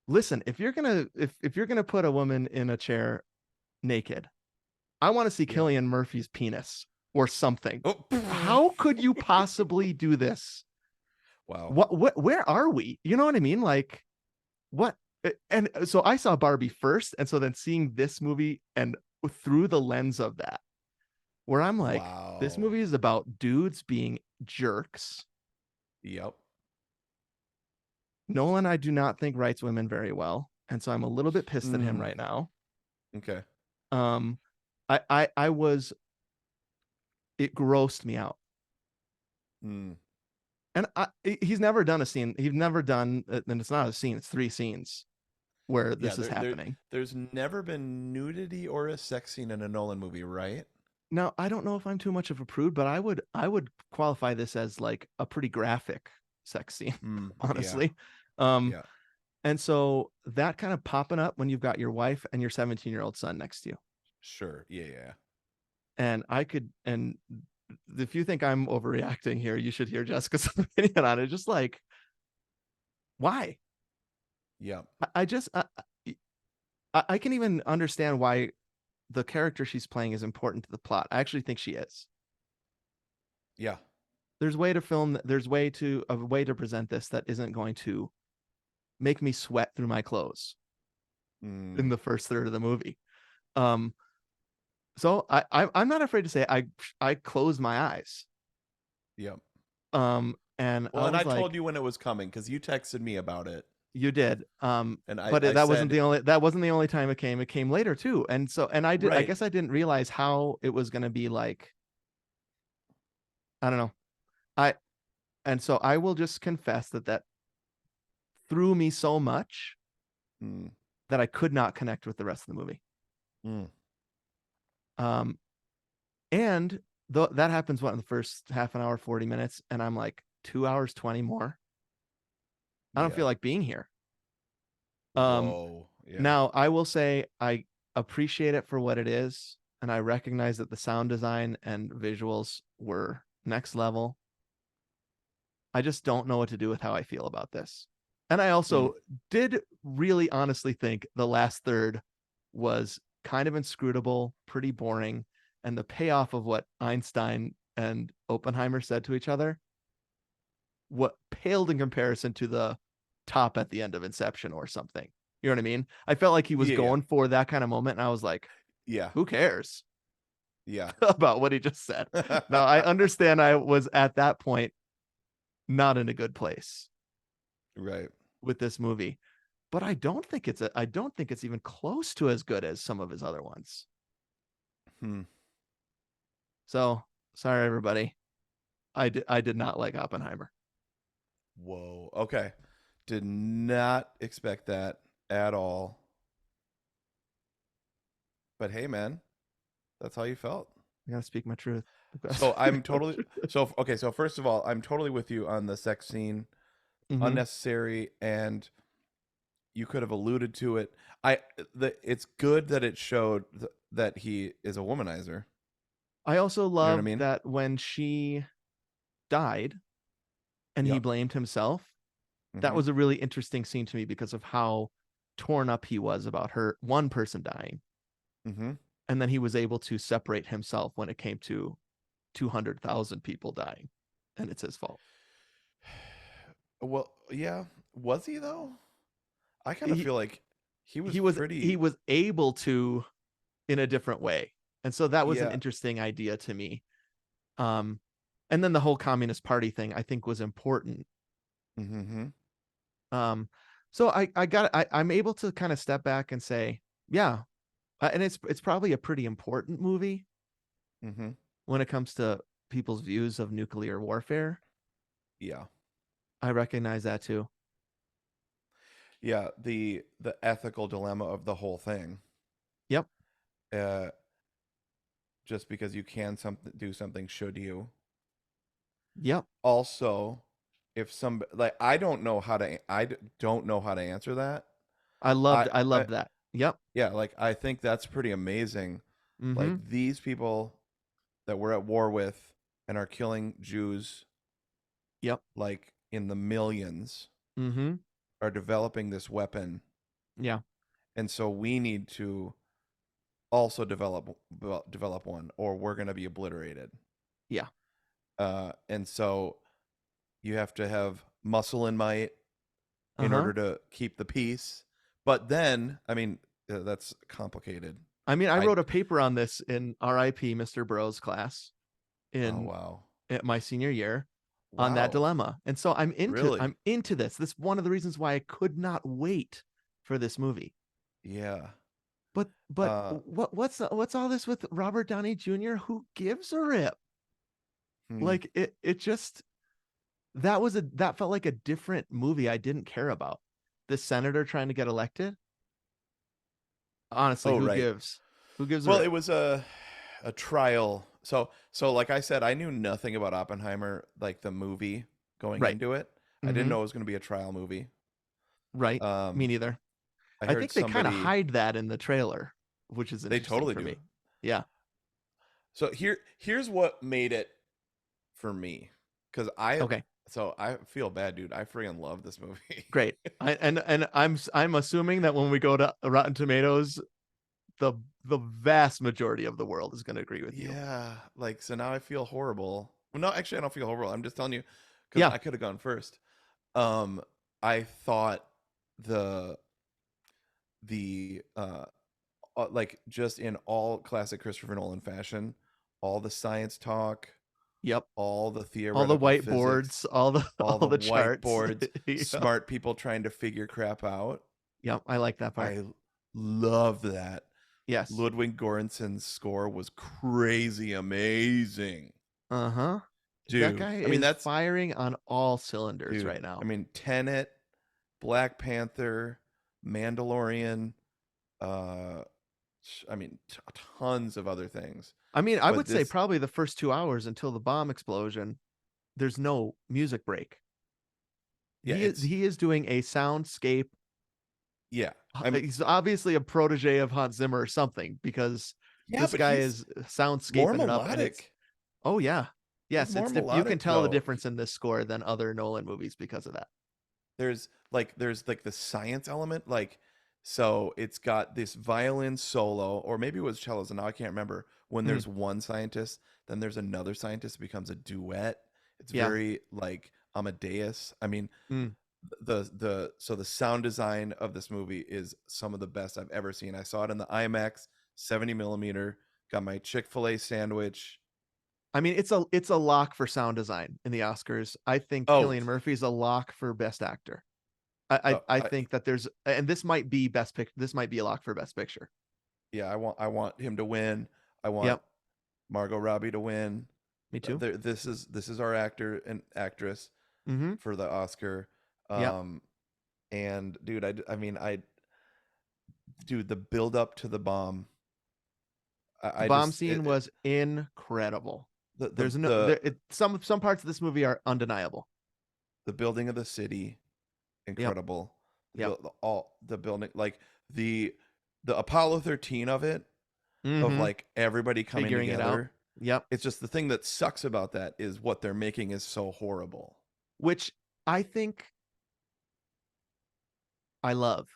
listen, if you're gonna put a woman in a chair naked, I want to see Yeah. Cillian Murphy's penis or something. Oh. How could you possibly do this? Wow. What where are we? You know what I mean? Like what? And so I saw Barbie first, and so then seeing this movie and through the lens of that, where I'm like, this Wow. movie is about dudes being jerks. Yep. Nolan, I do not think writes women very well, and so I'm a little bit pissed at him Mm. right now. Okay. Um, I was it grossed me out, Mm. and he's never done a scene. He's never done, and it's not a scene. It's three scenes where Yeah, this is happening. there's never been nudity or a sex scene in a Nolan movie, right? Now, I don't know if I'm too much of a prude, but I would qualify this as like a pretty graphic sex scene, Mm. Yeah. honestly. Um, Yeah. and so that kind of popping up when you've got your wife and your 17-year-old son next to you. Sure. Yeah, yeah. And and if you think I'm overreacting here, you should hear Jessica's opinion on it. Just like, why? Yeah. I just, I can even understand why the character she's playing is important to the plot. I actually think she is. Yeah. There's way to film, there's way to a way to present this that isn't going to make me sweat through my clothes in Mm. the first third of the movie. Um, so I'm not afraid to say I closed my eyes. Yep. And Well, I and I was told like, you when it was coming because you texted me about it, you did. and But I said, that wasn't the only time it came. It came later too. And so I right. guess I didn't realize how it was gonna be like, I don't know. I and so I will just confess that threw me so much Mm. that I could not connect with the rest of the movie. Mm. Um, and that happens what in the first half an hour, 40 minutes, and I'm like 2 hours, 20 more. I don't Yeah. feel like being here. Um, Whoa. Yeah. Now I will say I appreciate it for what it is, and I recognize that the sound design and visuals were next level. I just don't know what to do with how I feel about this. And I Mm. also did really honestly think the last third was kind of inscrutable, pretty boring, and the payoff of what Einstein and Oppenheimer said to each other, what paled in comparison to the top at the end of Inception or something. You know what I mean? I felt like he was Yeah. Yeah. going for that kind of moment, and I was like, Yeah. who cares Yeah. about what he just said? Now I understand I was at that point not in a good place Right. with this movie, but I don't think it's even close to as good as some of his other ones. Hmm. So sorry everybody. I did not like Oppenheimer. Whoa. Okay. Did not expect that at all. But hey, man, that's how you felt. I gotta speak my truth. So I'm totally so okay. So first of all, I'm totally with you on the sex scene, Mm-hmm. unnecessary, and you could have alluded to it. It's good that it showed that he is a womanizer. I also You know what I loved mean? that when she died and he Yep. blamed himself, that Mm-hmm. was a really interesting scene to me because of how torn up he was about her one person dying, Mm-hmm. and then he was able to separate himself when it came to 200,000 people dying, and it's his fault. Well, yeah. Was he though? I kind of he feel like he was he pretty. was able to in a different way, and so that was an Yeah. interesting idea to me. um and then the whole Communist Party thing I think was important. Mm-hmm. um so I'm able to kind of step back and say, yeah, and it's probably a pretty important movie Mm-hmm. when it comes to people's views of nuclear warfare. Yeah. I recognize that too. Yeah. The ethical dilemma of the whole thing. Yep. Uh, just because you can something do something should you. Yep. Also, if some like don't know how to answer that. I I loved that. Yep. yeah, like I think that's pretty amazing. Mm-hmm. Like these people that we're at war with and are killing Jews Yep. like in the millions Mm-hmm. are developing this weapon, Yeah. and so we need to also develop one or we're going to be obliterated. Yeah. And so you have to have muscle and might in Uh-huh. order to keep the peace. But then, I mean, that's complicated. I mean, I I wrote a paper on this in RIP Mr. Burroughs class Oh in wow. at my senior year on that Wow. dilemma. And so Really? I'm into this. This is one of the reasons why I could not wait for this movie. Yeah. But Uh what's all this with Robert Downey Jr.? Who gives a rip? hmm. Like it just that felt like a different movie I didn't care about. The senator trying to get elected. Honestly, Oh who right. gives? Who gives a Well, rip? it was a trial. So like I said, I knew nothing about Oppenheimer, like the movie going Right. into it. I didn't Mm-hmm. know it was going to be a trial movie. Right. Me Um neither. I I heard think they kind of somebody hide that in the trailer, which is they interesting totally for do. me. Yeah. So here's what made it for me cuz Okay. I feel bad, dude. I freaking love this movie. Great. And I'm assuming that when we go to Rotten Tomatoes, the the vast majority of the world is going to agree with you. Yeah, like so now I feel horrible. Well, no, actually I don't feel horrible. I'm just telling you cuz Yeah. I could have gone first. Um I thought the the like just in all classic Christopher Nolan fashion, all the science talk, Yep. all the All the theoretical whiteboards, physics, all the all all the the charts. whiteboards, Yep. smart people trying to figure crap out. Yep. I like that part. I love that. Yes. Ludwig Göransson's score was crazy amazing. Uh-huh. That Dude. guy I mean is that's firing on all cylinders dude. right I now. mean Tenet, Black Panther, Mandalorian, uh I mean tons of other things. I mean, I But would say this probably the first 2 hours until the bomb explosion, there's no music break. yeah, it's He is doing a soundscape. yeah. I'm He's obviously a protege of Hans Zimmer or something because yeah, this but guy he's is more soundscaping it up, and it's melodic. oh yeah, He's yes, more you can melodic tell the though. difference in this score than other Nolan movies because of that. There's like the science element, like so it's got this violin solo, or maybe it was cellos, and now I can't remember. When Mm, there's one scientist, then there's another scientist, it becomes a duet. It's yeah. very like Amadeus. I mean, Mm. the sound design of this movie is some of the best I've ever seen. I saw it in the IMAX 70 millimeter. Got my Chick-fil-A sandwich. I mean, it's a lock for sound design in the Oscars. I think Oh, Cillian Murphy's a lock for Best Actor. I I, think that there's and this might be Best Pick. This might be a lock for Best Picture. yeah, I want him to win. I want Yep. Margot Robbie to win. Me too. This is our actor and actress Mm-hmm. for the Oscar. Yep. Um, and dude, I mean, dude, the build up to the bomb. The I bomb just scene was incredible. There's no the some parts of this movie are undeniable. the building of the city, Yep. incredible. Yep. All the building, like the the Apollo 13 of it, of Mm-hmm. like everybody coming Figuring it out. together. Yep. It's just the thing that sucks about that is what they're making is so horrible. Which I think I love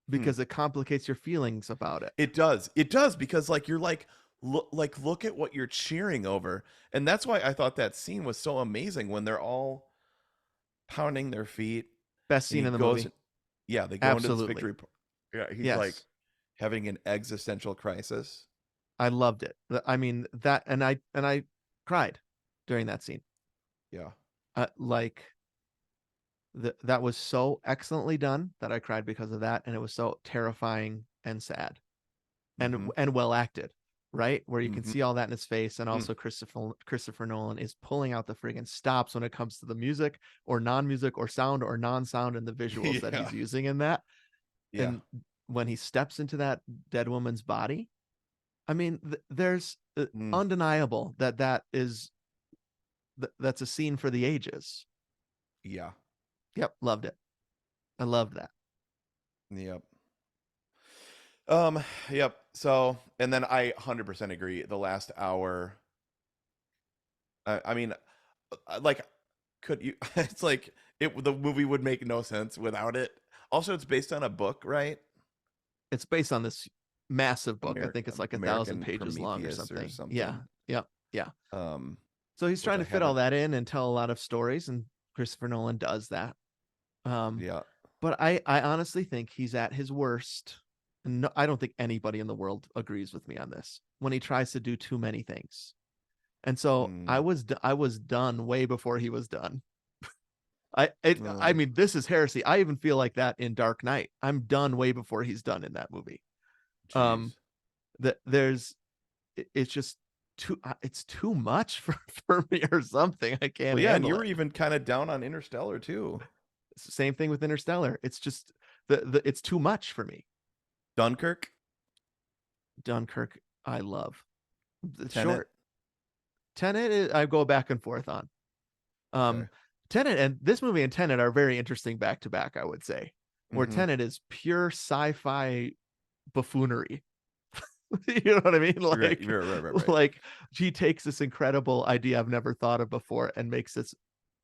Hmm. because it complicates your feelings about it. It does. It does because like you're like look at what you're cheering over. And that's why I thought that scene was so amazing when they're all pounding their feet Best and scene he in the goes movie. yeah, they go into this Absolutely. victory yeah, he's like Yes. having an existential crisis. I loved it. I mean that and I cried during that scene. Yeah. Like that was so excellently done that I cried because of that, and it was so terrifying and sad Mhm. and well acted, right? Where you can Mhm. see all that in his face, and Mm. also Christopher Nolan is pulling out the friggin' stops when it comes to the music or non-music or sound or non-sound and the visuals that Yeah. he's using in that. Yeah. And when he steps into that dead woman's body, I mean, there's Mm, undeniable that that's a scene for the ages. yeah. Yep, loved it. I loved that. Yep. Yep. So, and then I 100% agree. The last hour, I mean, like, could you, it's like, the movie would make no sense without it. Also, it's based on a book, right? It's based on this massive book. I think it's like 1,000 American pages long or Prometheus or something. Yeah. something. Yep. Yeah. Um, So he's which trying I to fit all haven't, that in and tell a lot of stories, and Christopher Nolan does that. Um, yeah. but I honestly think he's at his worst. No, I don't think anybody in the world agrees with me on this when he tries to do too many things. And so Mm, I was done way before he was done. I mm, mean, this is heresy. I even feel like that in Dark Knight. I'm done way before he's done in that movie. Um, jeez. that there's it's just it's too much for me or something. I can't Well, yeah, and handle you were it. even kind of down on Interstellar too. It's the same thing with Interstellar. It's just it's too much for me. Dunkirk, Dunkirk, I love. It's Tenet. short. Tenet, I go back and forth on. Okay. Um, Tenet and this movie and Tenet are very interesting back to back, I would say. Where Mm-hmm. Tenet is pure sci-fi buffoonery. You know what I mean? Right, right, right, right, right. Like he takes this incredible idea I've never thought of before and makes this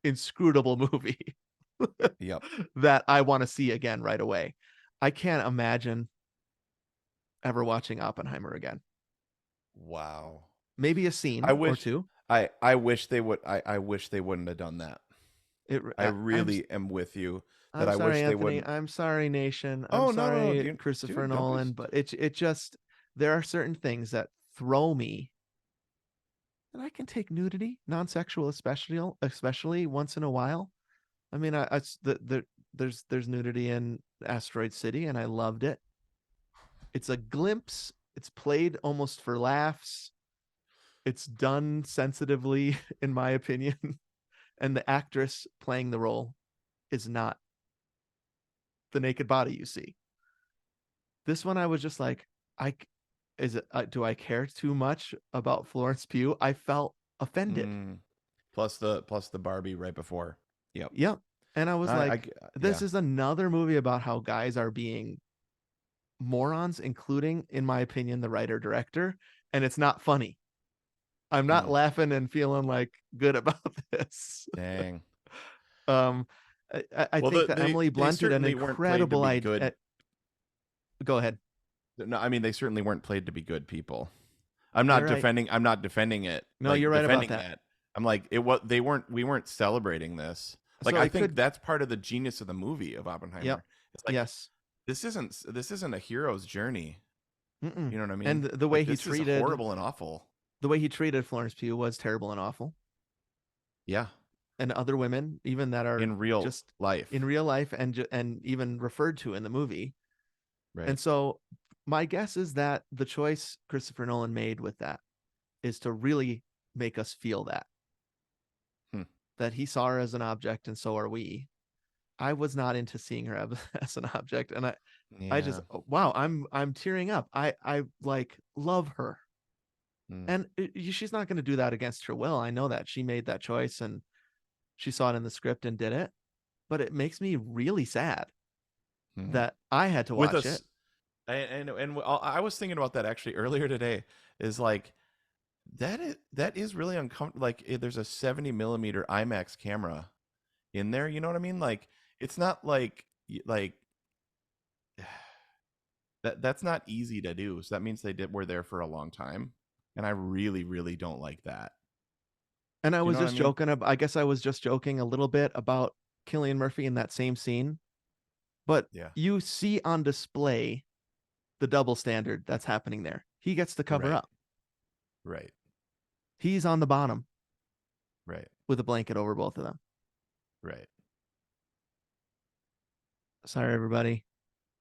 inscrutable movie Yep. that I want to see again right away. I can't imagine ever watching Oppenheimer again. Wow. Maybe a I scene or wish two. I wish they would I wish they wouldn't have done that. It, I really am with you that I'm I sorry, wish they Anthony. wouldn't. I'm sorry, Nation. I'm Oh, no, no, sorry, dude, Christopher dude, don't be Nolan. But it just there are certain things that throw me. And I can take nudity, non-sexual, especially once in a while. I mean, there's nudity in Asteroid City, and I loved it. It's a glimpse. It's played almost for laughs. It's done sensitively, in my opinion, and the actress playing the role is not the naked body you see. This one, I was just like, I is it? Do I care too much about Florence Pugh? I felt offended. mm, plus the Barbie right before. Yep. Yep, and I was I like, g- this yeah. is another movie about how guys are being morons, including, in my opinion, the writer director, and it's not funny. I'm not Mm, laughing and feeling like good about this. dang. Um, I Well, think that Emily they Blunt did an certainly weren't played to incredible be idea. good. Go ahead. No, I mean they certainly weren't played to be good people. I'm not You're right. defending. I'm not defending it. No, you're Like right about defending that. that. I'm like it. What they weren't. We weren't celebrating this. Like So I it think could. that's part of the genius of the movie of Yep. Oppenheimer. It's like Yes. this isn't a hero's journey. Mm-mm. You know what I mean? And the way Like he this is treated horrible and awful. Florence Pugh was terrible and awful, Yeah, and other women, even that are in real just in life, real life and even referred to in the movie. And right? so, my guess is that the choice Christopher Nolan made with that is to really make us feel Hmm. that he saw her as an object, and so are we. I was not into seeing her as an object, and I just Yeah. wow, I'm tearing up. I like love her, Hmm. and she's not going to do that against her will. I know that she made that choice, and she saw it in the script and did it. But it makes me really sad Hmm. that I had to With watch it. us, and I was thinking about that actually earlier today. Is like that is really uncomfortable. Like there's a 70 millimeter IMAX camera in there. You know what I mean? Like it's not like that's not easy to do. So that means were there for a long time, and I really really don't like that. And I Do you was know what I just mean? joking. I guess I was just joking a little bit about Killian Murphy in that same scene. But Yeah. you see on display the double standard that's happening there. He gets to cover Right. up. Right. He's on the bottom Right. with a blanket over both of them. Right. Sorry, everybody.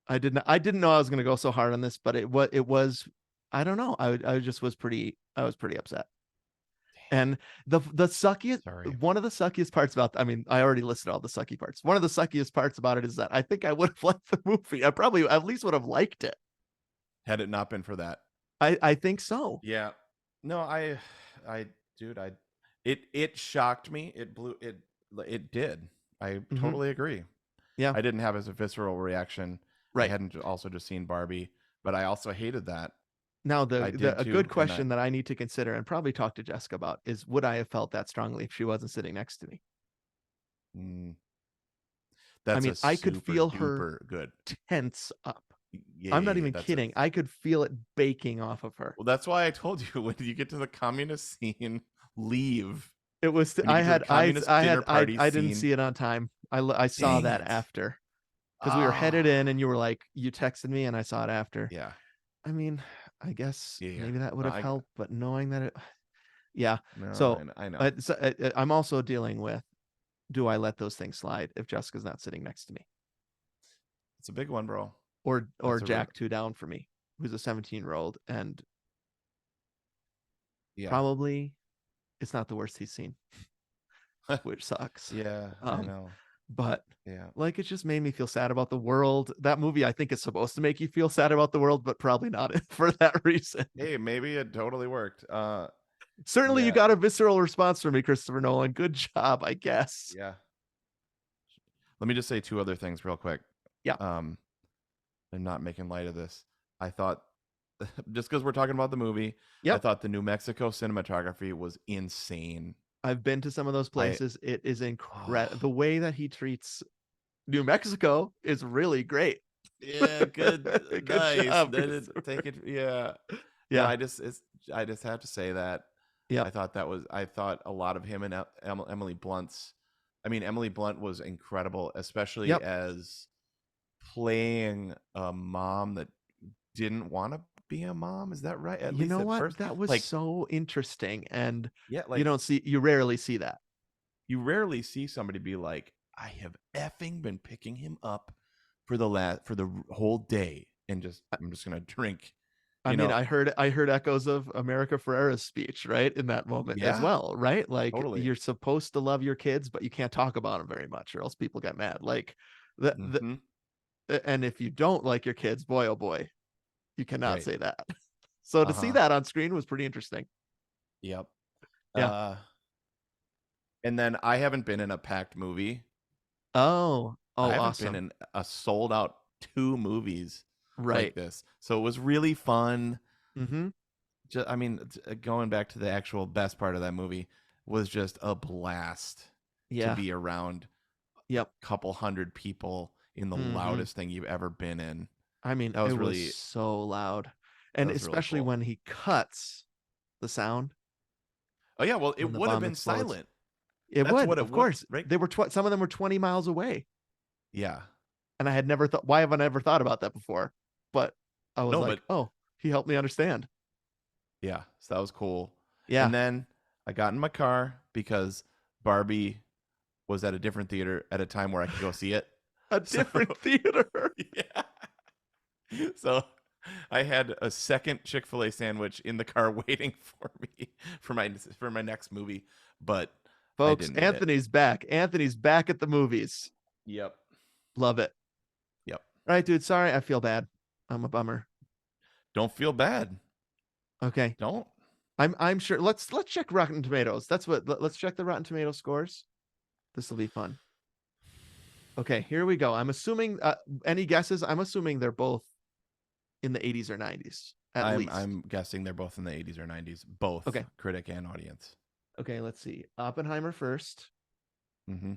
I didn't know I was going to go so hard on this, but it was I don't know. I just was pretty I was pretty upset. And the suckiest Sorry. one of the suckiest parts about, I mean, I already listed all the sucky parts. One of the suckiest parts about it is that I think I would have liked the movie. I probably at least would have liked it. Had it not been for that. I think so. Yeah. No, I dude, it shocked me. It did. I Hmm. totally agree. Yeah. I didn't have as a visceral reaction. I Right. hadn't also just seen Barbie, but I also hated that. Now I the did a good too, and question that I need to consider and probably talk to Jessica about is, would I have felt that strongly if she wasn't sitting next to me? mm, I that's mean, a I could super feel her duper good. tense up. Yeah, I'm yeah, not yeah. even That's a kidding. I could feel it baking off of her. well. That's why I told you when you get to the communist scene, leave. It was When you get to the communist dinner party I didn't scene, see it on time. I saw dang that it! after, because we were headed in Ah, and you were like, you texted me and I saw it after. yeah, I mean, I guess yeah, yeah. maybe that would No, have helped, but knowing that it, yeah. no, So, I know. I'm also dealing with, do I let those things slide if Jessica's not sitting next to me, It's a big one, bro. or That's a real, Jack two down for me, who's a 17-year-old, and yeah, probably it's not the worst he's seen, which sucks. yeah. I Um, know. but Yeah. like, it just made me feel sad about the world. That movie, I think, is supposed to make you feel sad about the world, but probably not for that reason. Hey, maybe it totally worked. Certainly, you Yeah, got a visceral response from me, Christopher Nolan. Good job, I guess. yeah. Let me just say two other things real quick. Yeah. Um, and not making light of this. I thought just because we're talking about the movie, I Yep. thought the New Mexico cinematography was insane. I've been to some of those I places. It is incredible. oh The way that he treats New Mexico is really great. yeah, good, Good nice. job, Then it, Christopher. take it, yeah. No, Yeah. I just have to say that Yep. I thought a lot of him and Emily Blunt's. I mean, Emily Blunt was incredible, especially Yep. as playing a mom that didn't want to be a mom. Is that right? At You least know at what? first, That was like so interesting. And yeah, like you rarely see that. you rarely see somebody be like, I have effing been picking him up for the whole day, and just I'm just gonna drink, I you mean, know? I heard echoes of America Ferrera's speech, right? In that moment as Yeah, well, right? Like, totally. you're supposed to love your kids, but you can't talk about them very much or else people get mad. Like, the Hmm. and if you don't like your kids, boy oh boy, you cannot Right. say that. So to see Uh-huh. that on screen was pretty interesting. Yep. Yeah. Uh and then I haven't been in a packed movie. Oh, I oh, haven't been awesome. in a sold out two movies like Right. this. So it was really fun. Mm-hmm. I mean, going back to the actual best part of that movie was just a blast to Yeah. be around a Yep. couple hundred people in the Mm-hmm. loudest thing you've ever been in. I mean, That it was was really so loud. that And was really especially cool. when he cuts the sound Oh yeah, well it when the would have bomb been explodes. silent. It That's would, what it of would, course. right? They were some of them were 20 miles away. Yeah. And I had never thought, why have I never thought about that before? But I was No, like, but oh, he helped me understand. yeah, so that was cool. Yeah. And then I got in my car because Barbie was at a different theater at a time where I could go see it. A So different theater. yeah. So I had a second Chick-fil-A sandwich in the car waiting for me for my next movie, but I Folks, didn't eat it. Anthony's back. Anthony's back at the movies. Yep. Love it. Yep. All right, dude. Sorry, I feel bad. I'm a bummer. Don't feel bad. Okay. Don't. I'm sure. Let's check Rotten Tomatoes. Let's check the Rotten Tomato scores. This will be fun. Okay, here we go. I'm assuming, any guesses? I'm assuming they're both in the 80s or 90s at least. I'm guessing they're both in the 80s or 90s, both Okay. critic and audience. Okay, let's see. Oppenheimer first. Mm-hmm.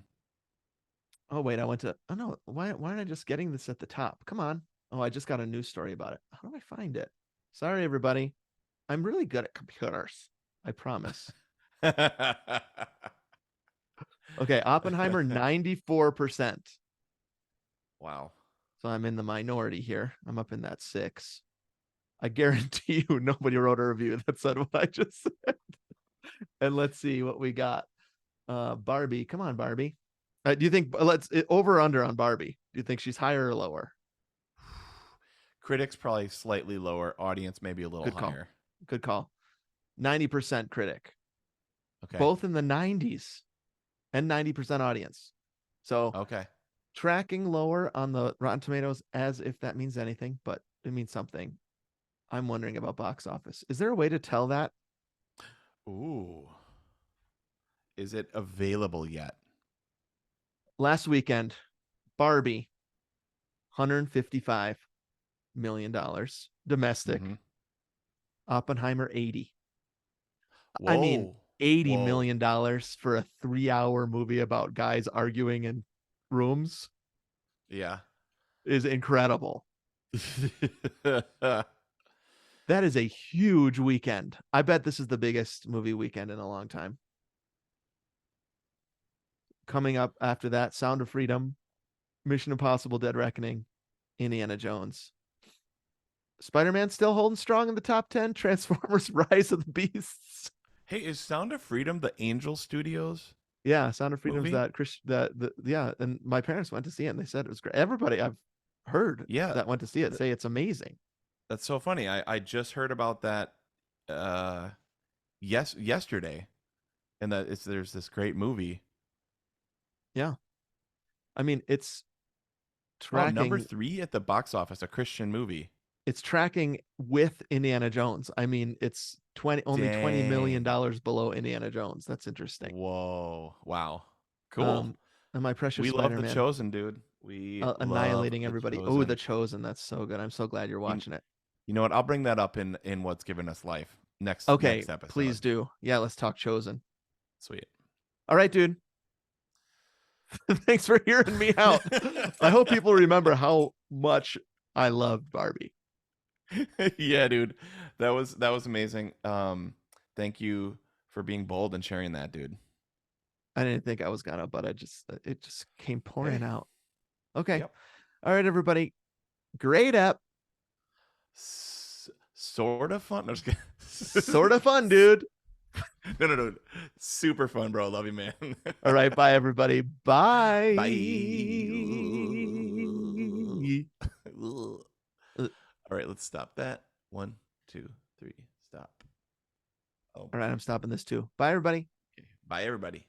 Oh wait, I went to. Oh no, why am I just getting this at the top? Come on. Oh, I just got a news story about it. How do I find it? Sorry, everybody. I'm really good at computers. I promise. Okay, Oppenheimer 94%. Wow. So I'm in the minority here. I'm up in that 6. I guarantee you nobody wrote a review that said what I just said. And let's see what we got. Barbie, come on, Barbie. Do you think, over or under on Barbie? Do you think she's higher or lower? Critics probably slightly lower, audience maybe a little Good call. higher. Good call. 90% critic. Okay. both in the 90s and 90% audience. So Okay. tracking lower on the Rotten Tomatoes, as if that means anything, but it means something. I'm wondering about box office. Is there a way to tell that? Ooh. Is it available yet? Last weekend, Barbie, $155 million Mm-hmm. domestic. Oppenheimer, 80. I mean, Whoa. 80 Whoa. million dollars for a 3-hour movie about guys arguing in rooms Yeah. is incredible. That is a huge weekend. I bet this is the biggest movie weekend in a long time. Coming up after that, Sound of Freedom, Mission Impossible Dead Reckoning, Indiana Jones. Spider-Man still holding strong in the top 10. Transformers Rise of the Beasts. Hey, is Sound of Freedom the Angel Studios Yeah, Sound of Freedom's movie? that Chris that the yeah, and my parents went to see it and they said it was great. Everybody I've heard Yeah. that went to see it th- say it's amazing. that's so funny. I just heard about that uh yesterday, and that it's there's this great movie. Yeah. I mean, Wow, number tracking 3 at the box office, a Christian movie. it's tracking with Indiana Jones. I mean, it's 20 only 20 million Dang. dollars below Indiana Jones. That's interesting. Whoa. Wow. Cool. Um and my precious We love The Spider-Man Chosen, dude. We love annihilating The everybody. Oh, The Chosen. Chosen. That's so good. I'm so glad you're You, watching it. you know what? I'll bring that up in what's given us life Okay, next episode. please do. Yeah, let's talk Chosen. Sweet. All right, dude. Thanks for hearing me out. I hope people remember how much I loved Barbie. Yeah, dude. That was amazing. Thank you for being bold and sharing that, dude. I didn't think I was gonna, but it just came pouring Hey. out. Okay. Yep. All right, everybody. Great app. Sort of fun. No, just kidding. Sort of fun, dude. No, no, no. Super fun, bro. Love you, man. All right, bye everybody. Bye. Bye. All right, let's stop that. 1, 2, 3. Stop. Oh All boy. right, I'm stopping this too. Bye everybody. Okay. Bye, everybody.